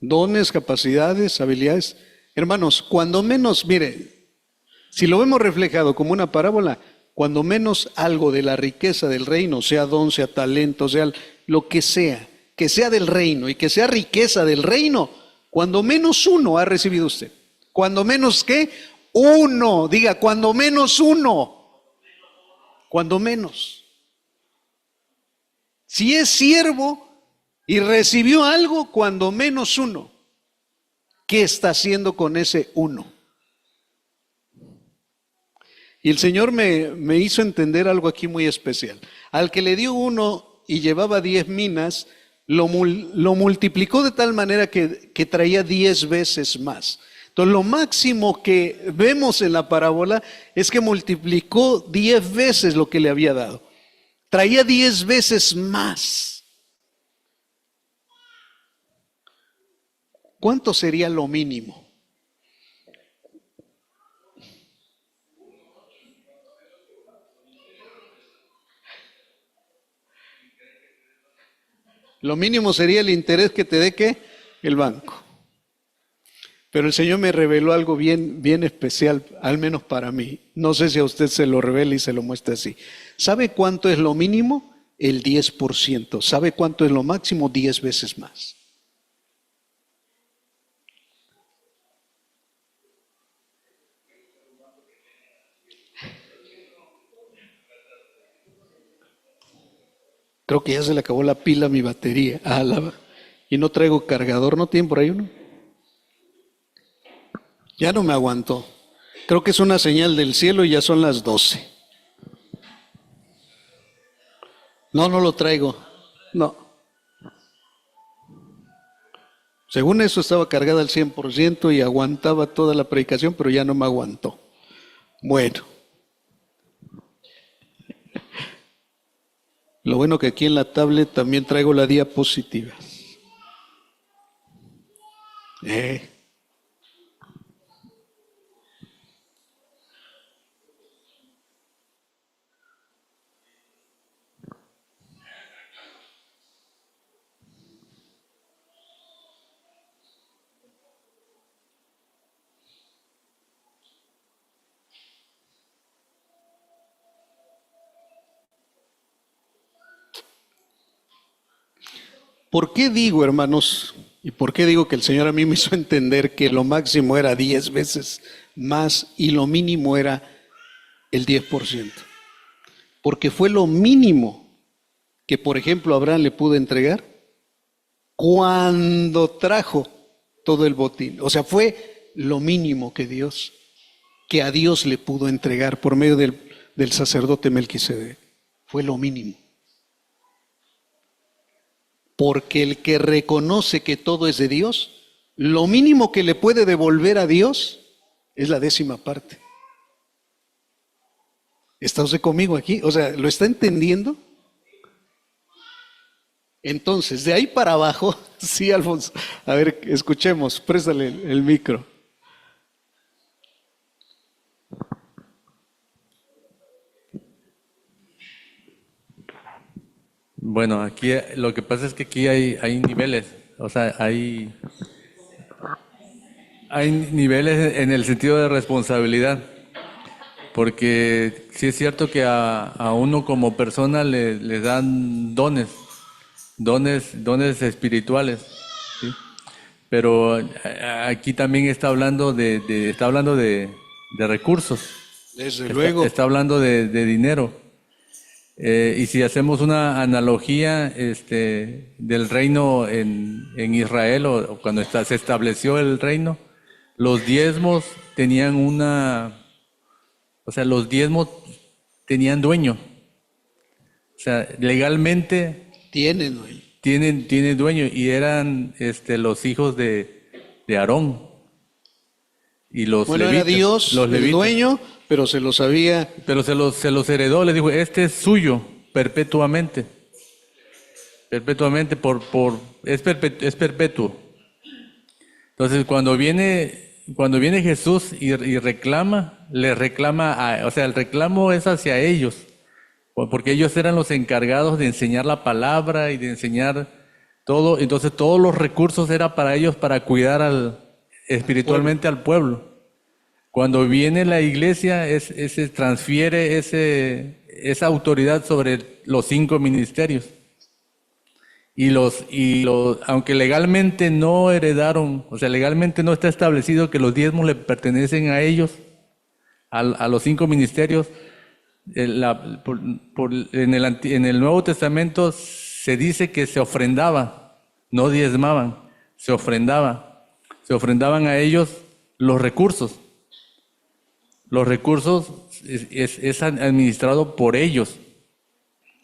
Dones, capacidades, habilidades. Hermanos, cuando menos, mire, si lo vemos reflejado como una parábola, cuando menos algo de la riqueza del reino, sea don, sea talento, sea lo que sea del reino y que sea riqueza del reino, cuando menos uno ha recibido usted. Cuando menos ¿qué? Uno, diga, cuando menos uno. Cuando menos. Si es siervo y recibió algo, cuando menos uno. ¿Qué está haciendo con ese uno? Y el Señor me hizo entender algo aquí muy especial. Al que le dio 1 y llevaba 10 minas, lo multiplicó de tal manera que traía 10 veces más. Entonces lo máximo que vemos en la parábola es que multiplicó 10 veces lo que le había dado. Traía 10 veces más. ¿Cuánto sería lo mínimo? Lo mínimo sería el interés que te dé ¿qué? El banco. Pero el Señor me reveló algo bien, bien especial, al menos para mí. No sé si a usted se lo revela y se lo muestra así. ¿Sabe cuánto es lo mínimo? El 10%. ¿Sabe cuánto es lo máximo? 10 veces más. Creo que ya se le acabó la pila a mi batería. Y no traigo cargador. ¿No tienen por ahí uno? Ya no me aguantó. Creo que es una señal del cielo y ya son las 12. No, no lo traigo. No. Según eso estaba cargada al 100% y aguantaba toda la predicación, pero ya no me aguantó. Bueno. Lo bueno que aquí en la tablet también traigo la diapositiva. ¿Por qué digo, hermanos, y por qué digo que el Señor a mí me hizo entender que lo máximo era 10 veces más y lo mínimo era el 10%? Porque fue lo mínimo que, por ejemplo, Abraham le pudo entregar cuando trajo todo el botín. O sea, fue lo mínimo que a Dios le pudo entregar por medio del sacerdote Melquisedec. Fue lo mínimo. Porque el que reconoce que todo es de Dios, lo mínimo que le puede devolver a Dios es la 10ª parte. ¿Está usted conmigo aquí? O sea, ¿lo está entendiendo? Entonces, de ahí para abajo, sí, Alfonso, a ver, escuchemos, préstale el micro. Bueno, aquí lo que pasa es que aquí hay niveles, o sea, hay niveles en el sentido de responsabilidad, porque sí es cierto que a uno como persona le dan dones espirituales, ¿sí? Pero aquí también está hablando de recursos, Desde luego. Está hablando de dinero. Y si hacemos una analogía del reino en Israel, o cuando se estableció el reino, los diezmos tenían los diezmos tenían dueño. O sea, legalmente Tienen, güey. tienen dueño, y eran los hijos de Aarón. Y los Bueno, levitas, era Dios los el levitas. dueño, pero se los había. Pero se los heredó, le dijo, este es suyo perpetuamente. Perpetuamente, es perpetuo. Entonces, cuando viene Jesús y reclama, le reclama, o sea, el reclamo es hacia ellos, porque ellos eran los encargados de enseñar la palabra y de enseñar todo. Entonces, todos los recursos eran para ellos, para cuidar espiritualmente al pueblo. Cuando viene la iglesia, se transfiere esa autoridad sobre los 5 ministerios. Aunque legalmente no heredaron, o sea, legalmente no está establecido que los diezmos le pertenecen a ellos, a los 5 ministerios, en el Nuevo Testamento se dice que se ofrendaba, no diezmaban, se ofrendaba. Se ofrendaban a ellos los recursos. Los recursos es administrado por ellos.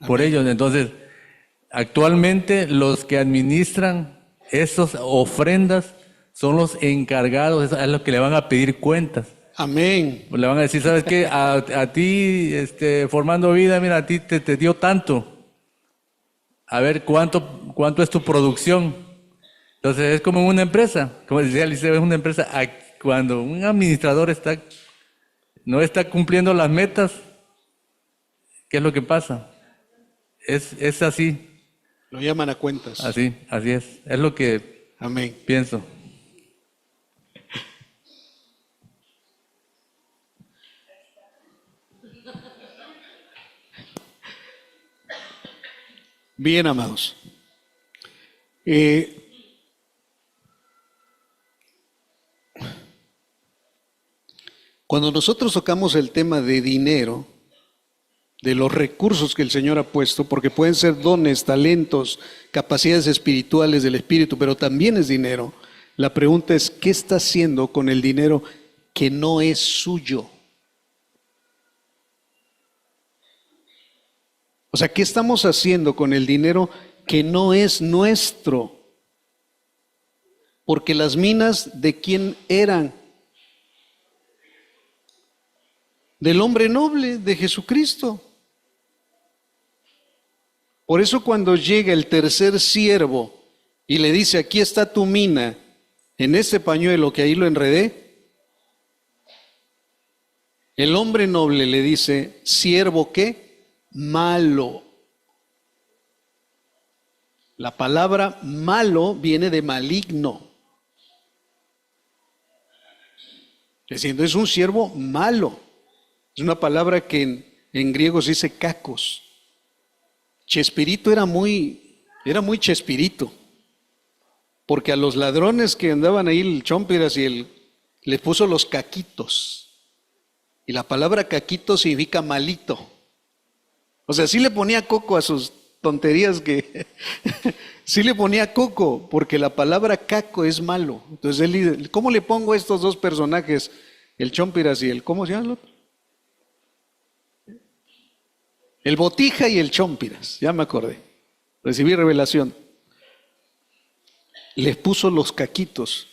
Por ellos. Entonces, actualmente los que administran esas ofrendas son los encargados, es los que le van a pedir cuentas. Amén. Le van a decir, ¿sabes qué? A ti, Formando Vida, mira, a ti te dio tanto. A ver, ¿cuánto es tu producción? Entonces, es como en una empresa. Como decía Eliseo, es una empresa. Cuando un administrador no está cumpliendo las metas, ¿qué es lo que pasa? Es así. Lo llaman a cuentas. Así es. Es lo que Amén. pienso. Bien, amados. Cuando nosotros tocamos el tema de dinero, de los recursos que el Señor ha puesto, porque pueden ser dones, talentos, capacidades espirituales del Espíritu, pero también es dinero. La pregunta es, ¿qué está haciendo con el dinero que no es suyo? O sea, ¿qué estamos haciendo con el dinero que no es nuestro? Porque las minas, ¿de quién eran? Del hombre noble, de Jesucristo. Por eso cuando llega el tercer siervo y le dice, aquí está tu mina, en este pañuelo que ahí lo enredé, el hombre noble le dice, siervo, ¿qué? Malo. La palabra malo viene de maligno. Diciendo, es un siervo malo. Es una palabra que en griego se dice kakos. Chespirito era muy chespirito. Porque a los ladrones que andaban ahí, el Chompiras les puso los caquitos. Y la palabra caquito significa malito. O sea, sí le ponía coco a sus tonterías que... sí le ponía coco, porque la palabra caco es malo. Entonces él dice, ¿cómo le pongo a estos dos personajes? El Chompiras y ¿cómo se llama el otro? El Botija y el Chompiras, ya me acordé. Recibí revelación. Les puso los caquitos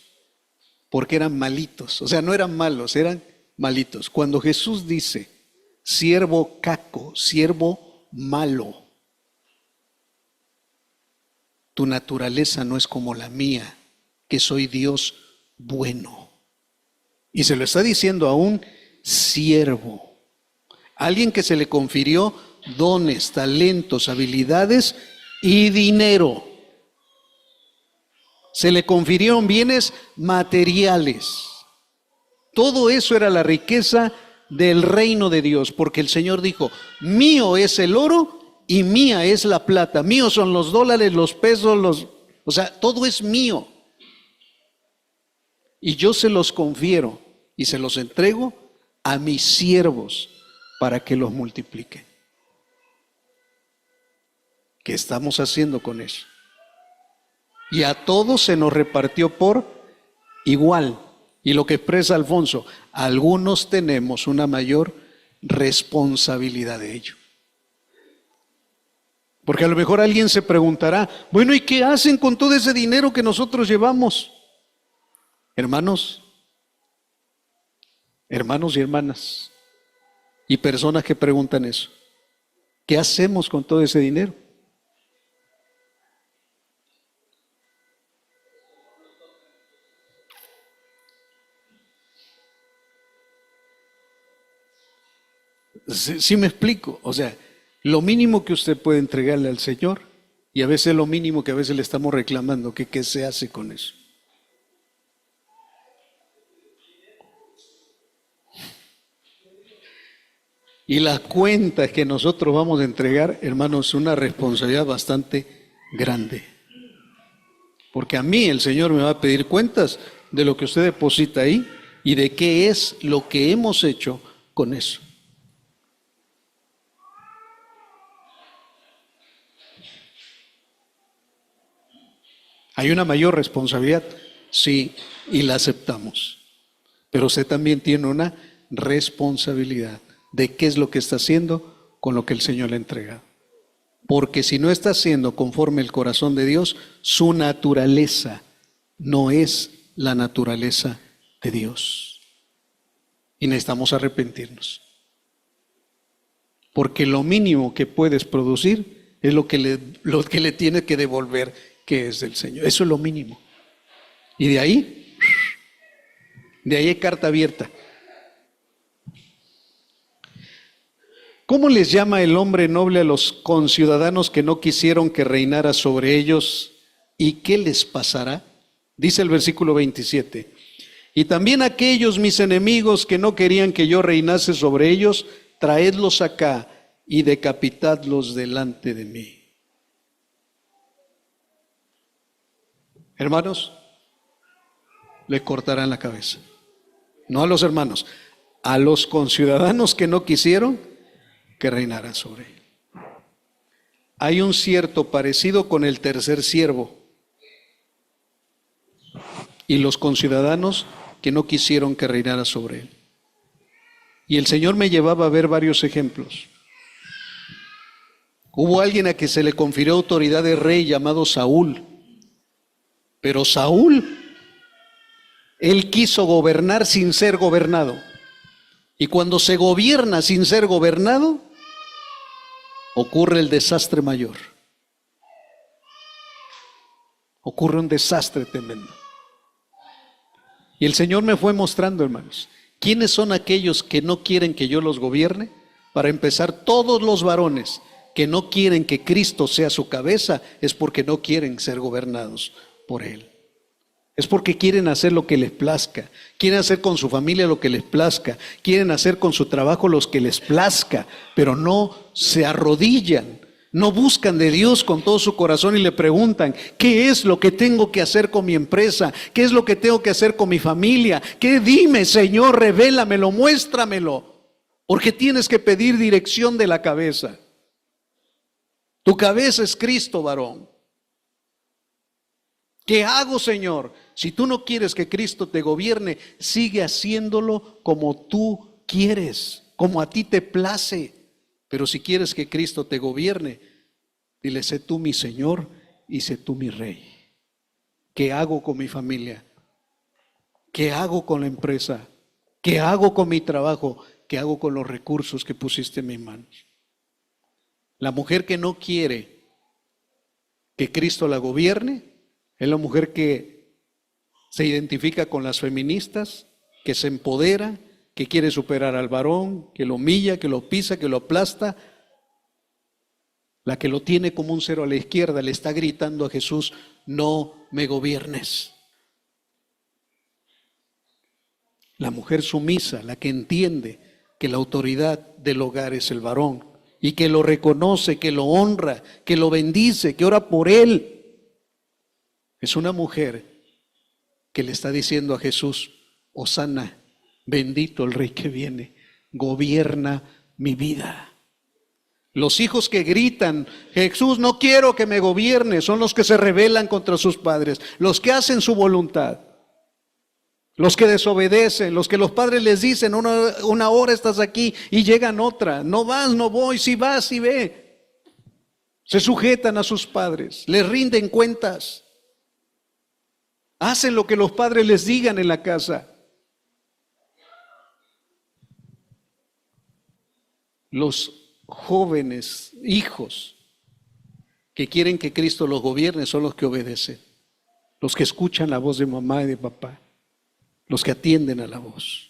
porque eran malitos. O sea, no eran malos, eran malitos. Cuando Jesús dice, siervo caco, siervo malo, tu naturaleza no es como la mía, que soy Dios bueno. Y se lo está diciendo a un siervo, alguien que se le confirió dones, talentos, habilidades y dinero. Se le confirieron bienes materiales. Todo eso era la riqueza del reino de Dios, porque el Señor dijo, mío es el oro y mía es la plata. Míos son los dólares, los pesos, o sea, todo es mío. Y yo se los confiero y se los entrego a mis siervos para que los multipliquen. ¿Qué estamos haciendo con eso? Y a todos se nos repartió por igual. Y lo que expresa Alfonso, algunos tenemos una mayor responsabilidad de ello. Porque a lo mejor alguien se preguntará, bueno, ¿y qué hacen con todo ese dinero que nosotros llevamos? Hermanos y hermanas, y personas que preguntan eso, ¿qué hacemos con todo ese dinero? Sí me explico, o sea, lo mínimo que usted puede entregarle al Señor, y a veces lo mínimo que a veces le estamos reclamando, que qué se hace con eso. Y las cuentas que nosotros vamos a entregar, hermanos, es una responsabilidad bastante grande. Porque a mí el Señor me va a pedir cuentas de lo que usted deposita ahí y de qué es lo que hemos hecho con eso. Hay una mayor responsabilidad, sí, y la aceptamos. Pero usted también tiene una responsabilidad de qué es lo que está haciendo con lo que el Señor le ha entregado. Porque si no está haciendo conforme el corazón de Dios, su naturaleza no es la naturaleza de Dios. Y necesitamos arrepentirnos. Porque lo mínimo que puedes producir es lo que le tiene que devolver, que es del Señor. Eso es lo mínimo. Y de ahí hay carta abierta. ¿Cómo les llama el hombre noble a los conciudadanos que no quisieron que reinara sobre ellos? ¿Y qué les pasará? Dice el versículo 27. Y también aquellos mis enemigos que no querían que yo reinase sobre ellos, traedlos acá y decapitadlos delante de mí. Hermanos, le cortarán la cabeza. No a los hermanos, a los conciudadanos que no quisieron que reinara sobre él. Hay un cierto parecido con el tercer siervo y los conciudadanos que no quisieron que reinara sobre él. Y el Señor me llevaba a ver varios ejemplos. Hubo alguien a que se le confirió autoridad de rey llamado Saúl, pero Saúl, él quiso gobernar sin ser gobernado. Y cuando se gobierna sin ser gobernado, ocurre el desastre mayor. Ocurre un desastre tremendo. Y el Señor me fue mostrando, hermanos, ¿quiénes son aquellos que no quieren que yo los gobierne? Para empezar, todos los varones que no quieren que Cristo sea su cabeza es porque no quieren ser gobernados por Él. Es porque quieren hacer lo que les plazca, quieren hacer con su familia lo que les plazca, quieren hacer con su trabajo lo que les plazca, pero no se arrodillan, no buscan de Dios con todo su corazón y le preguntan, ¿qué es lo que tengo que hacer con mi empresa? ¿Qué es lo que tengo que hacer con mi familia? ¿Qué? Dime, Señor, revélamelo, muéstramelo, porque tienes que pedir dirección de la cabeza. Tu cabeza es Cristo, varón. ¿Qué hago, Señor? Si tú no quieres que Cristo te gobierne, sigue haciéndolo como tú quieres, como a ti te place. Pero si quieres que Cristo te gobierne, dile, sé tú mi Señor y sé tú mi Rey. ¿Qué hago con mi familia? ¿Qué hago con la empresa? ¿Qué hago con mi trabajo? ¿Qué hago con los recursos que pusiste en mis manos? La mujer que no quiere que Cristo la gobierne es la mujer que se identifica con las feministas, que se empodera, que quiere superar al varón, que lo humilla, que lo pisa, que lo aplasta. La que lo tiene como un cero a la izquierda le está gritando a Jesús, no me gobiernes. La mujer sumisa, la que entiende que la autoridad del hogar es el varón y que lo reconoce, que lo honra, que lo bendice, que ora por él. Es una mujer que le está diciendo a Jesús, Hosana, Bendito el Rey que viene, gobierna mi vida. Los hijos que gritan, Jesús, no quiero que me gobierne, son los que se rebelan contra sus padres, los que hacen su voluntad, los que desobedecen, los que los padres les dicen, una hora estás aquí y llegan otra, no vas, no voy, si vas, si ve. Se sujetan a sus padres, les rinden cuentas, hacen lo que los padres les digan en la casa. Los jóvenes, hijos que quieren que Cristo los gobierne son los que obedecen, los que escuchan la voz de mamá y de papá, los que atienden a la voz.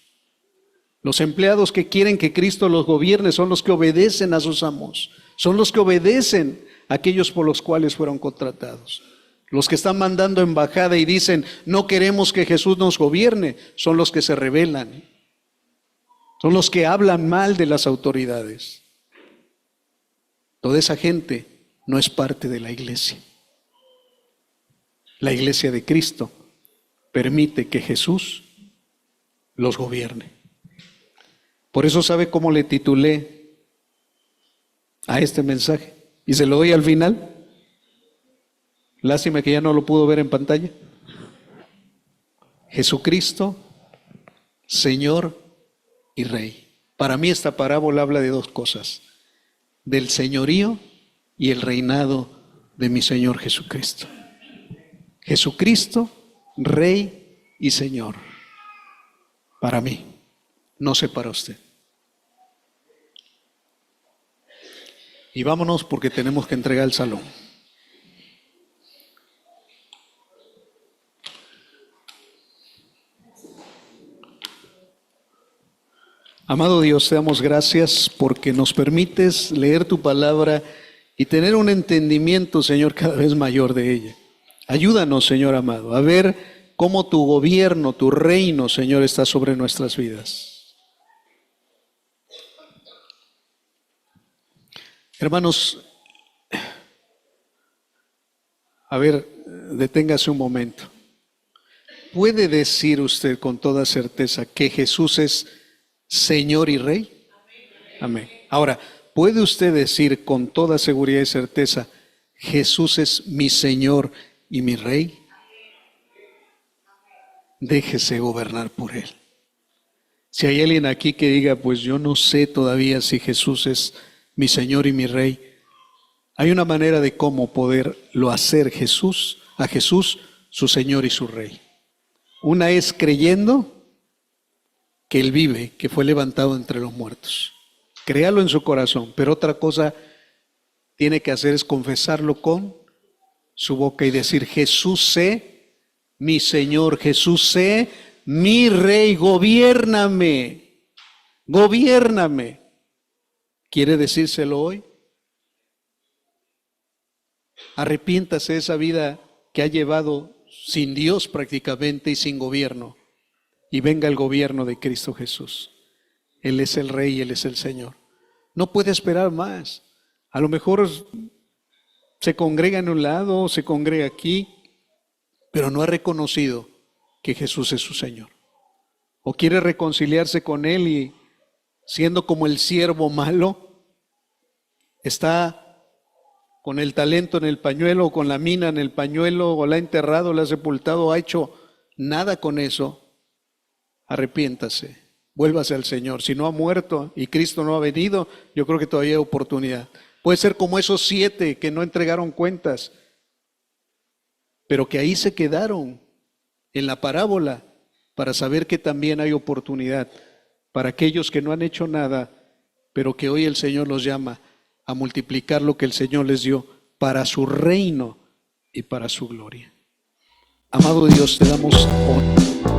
Los empleados que quieren que Cristo los gobierne son los que obedecen a sus amos, son los que obedecen a aquellos por los cuales fueron contratados. Los que están mandando embajada y dicen, no queremos que Jesús nos gobierne, son los que se rebelan, son los que hablan mal de las autoridades. Toda esa gente no es parte de la iglesia. La iglesia de Cristo permite que Jesús los gobierne. Por eso, ¿sabe cómo le titulé a este mensaje? Y se lo doy al final. Lástima que ya no lo pudo ver en pantalla. Jesucristo, Señor y Rey. Para mí esta parábola habla de dos cosas: del señorío y el reinado de mi Señor Jesucristo. Jesucristo, Rey y Señor. Para mí, no sé para usted. Y vámonos porque tenemos que entregar el salón. Amado Dios, te damos gracias porque nos permites leer tu palabra y tener un entendimiento, Señor, cada vez mayor de ella. Ayúdanos, Señor amado, a ver cómo tu gobierno, tu reino, Señor, está sobre nuestras vidas. Hermanos, a ver, deténgase un momento. ¿Puede decir usted con toda certeza que Jesús es Señor y Rey? Amén. Ahora, ¿puede usted decir con toda seguridad y certeza, Jesús es mi Señor y mi Rey? Déjese gobernar por Él. Si hay alguien aquí que diga, pues yo no sé todavía si Jesús es mi Señor y mi Rey, hay una manera de cómo poderlo hacer a Jesús su Señor y su Rey. Una es creyendo que Él vive, que fue levantado entre los muertos. Créalo en su corazón, pero otra cosa tiene que hacer es confesarlo con su boca y decir, Jesús sé mi Señor, Jesús sé mi Rey, gobiérname, gobiérname. ¿Quiere decírselo hoy? Arrepiéntase de esa vida que ha llevado sin Dios prácticamente y sin gobierno. Y venga el gobierno de Cristo Jesús. Él es el Rey y Él es el Señor. No puede esperar más. A lo mejor se congrega en un lado, se congrega aquí, pero no ha reconocido que Jesús es su Señor. O quiere reconciliarse con Él y siendo como el siervo malo, está con el talento en el pañuelo, o con la mina en el pañuelo, o la ha enterrado, la ha sepultado, ha hecho nada con eso. Arrepiéntase, vuélvase al Señor. Si no ha muerto y Cristo no ha venido, yo creo que todavía hay oportunidad. Puede ser como esos 7 que no entregaron cuentas, pero que ahí se quedaron en la parábola para saber que también hay oportunidad para aquellos que no han hecho nada, pero que hoy el Señor los llama a multiplicar lo que el Señor les dio para su reino y para su gloria. Amado Dios, te damos honor.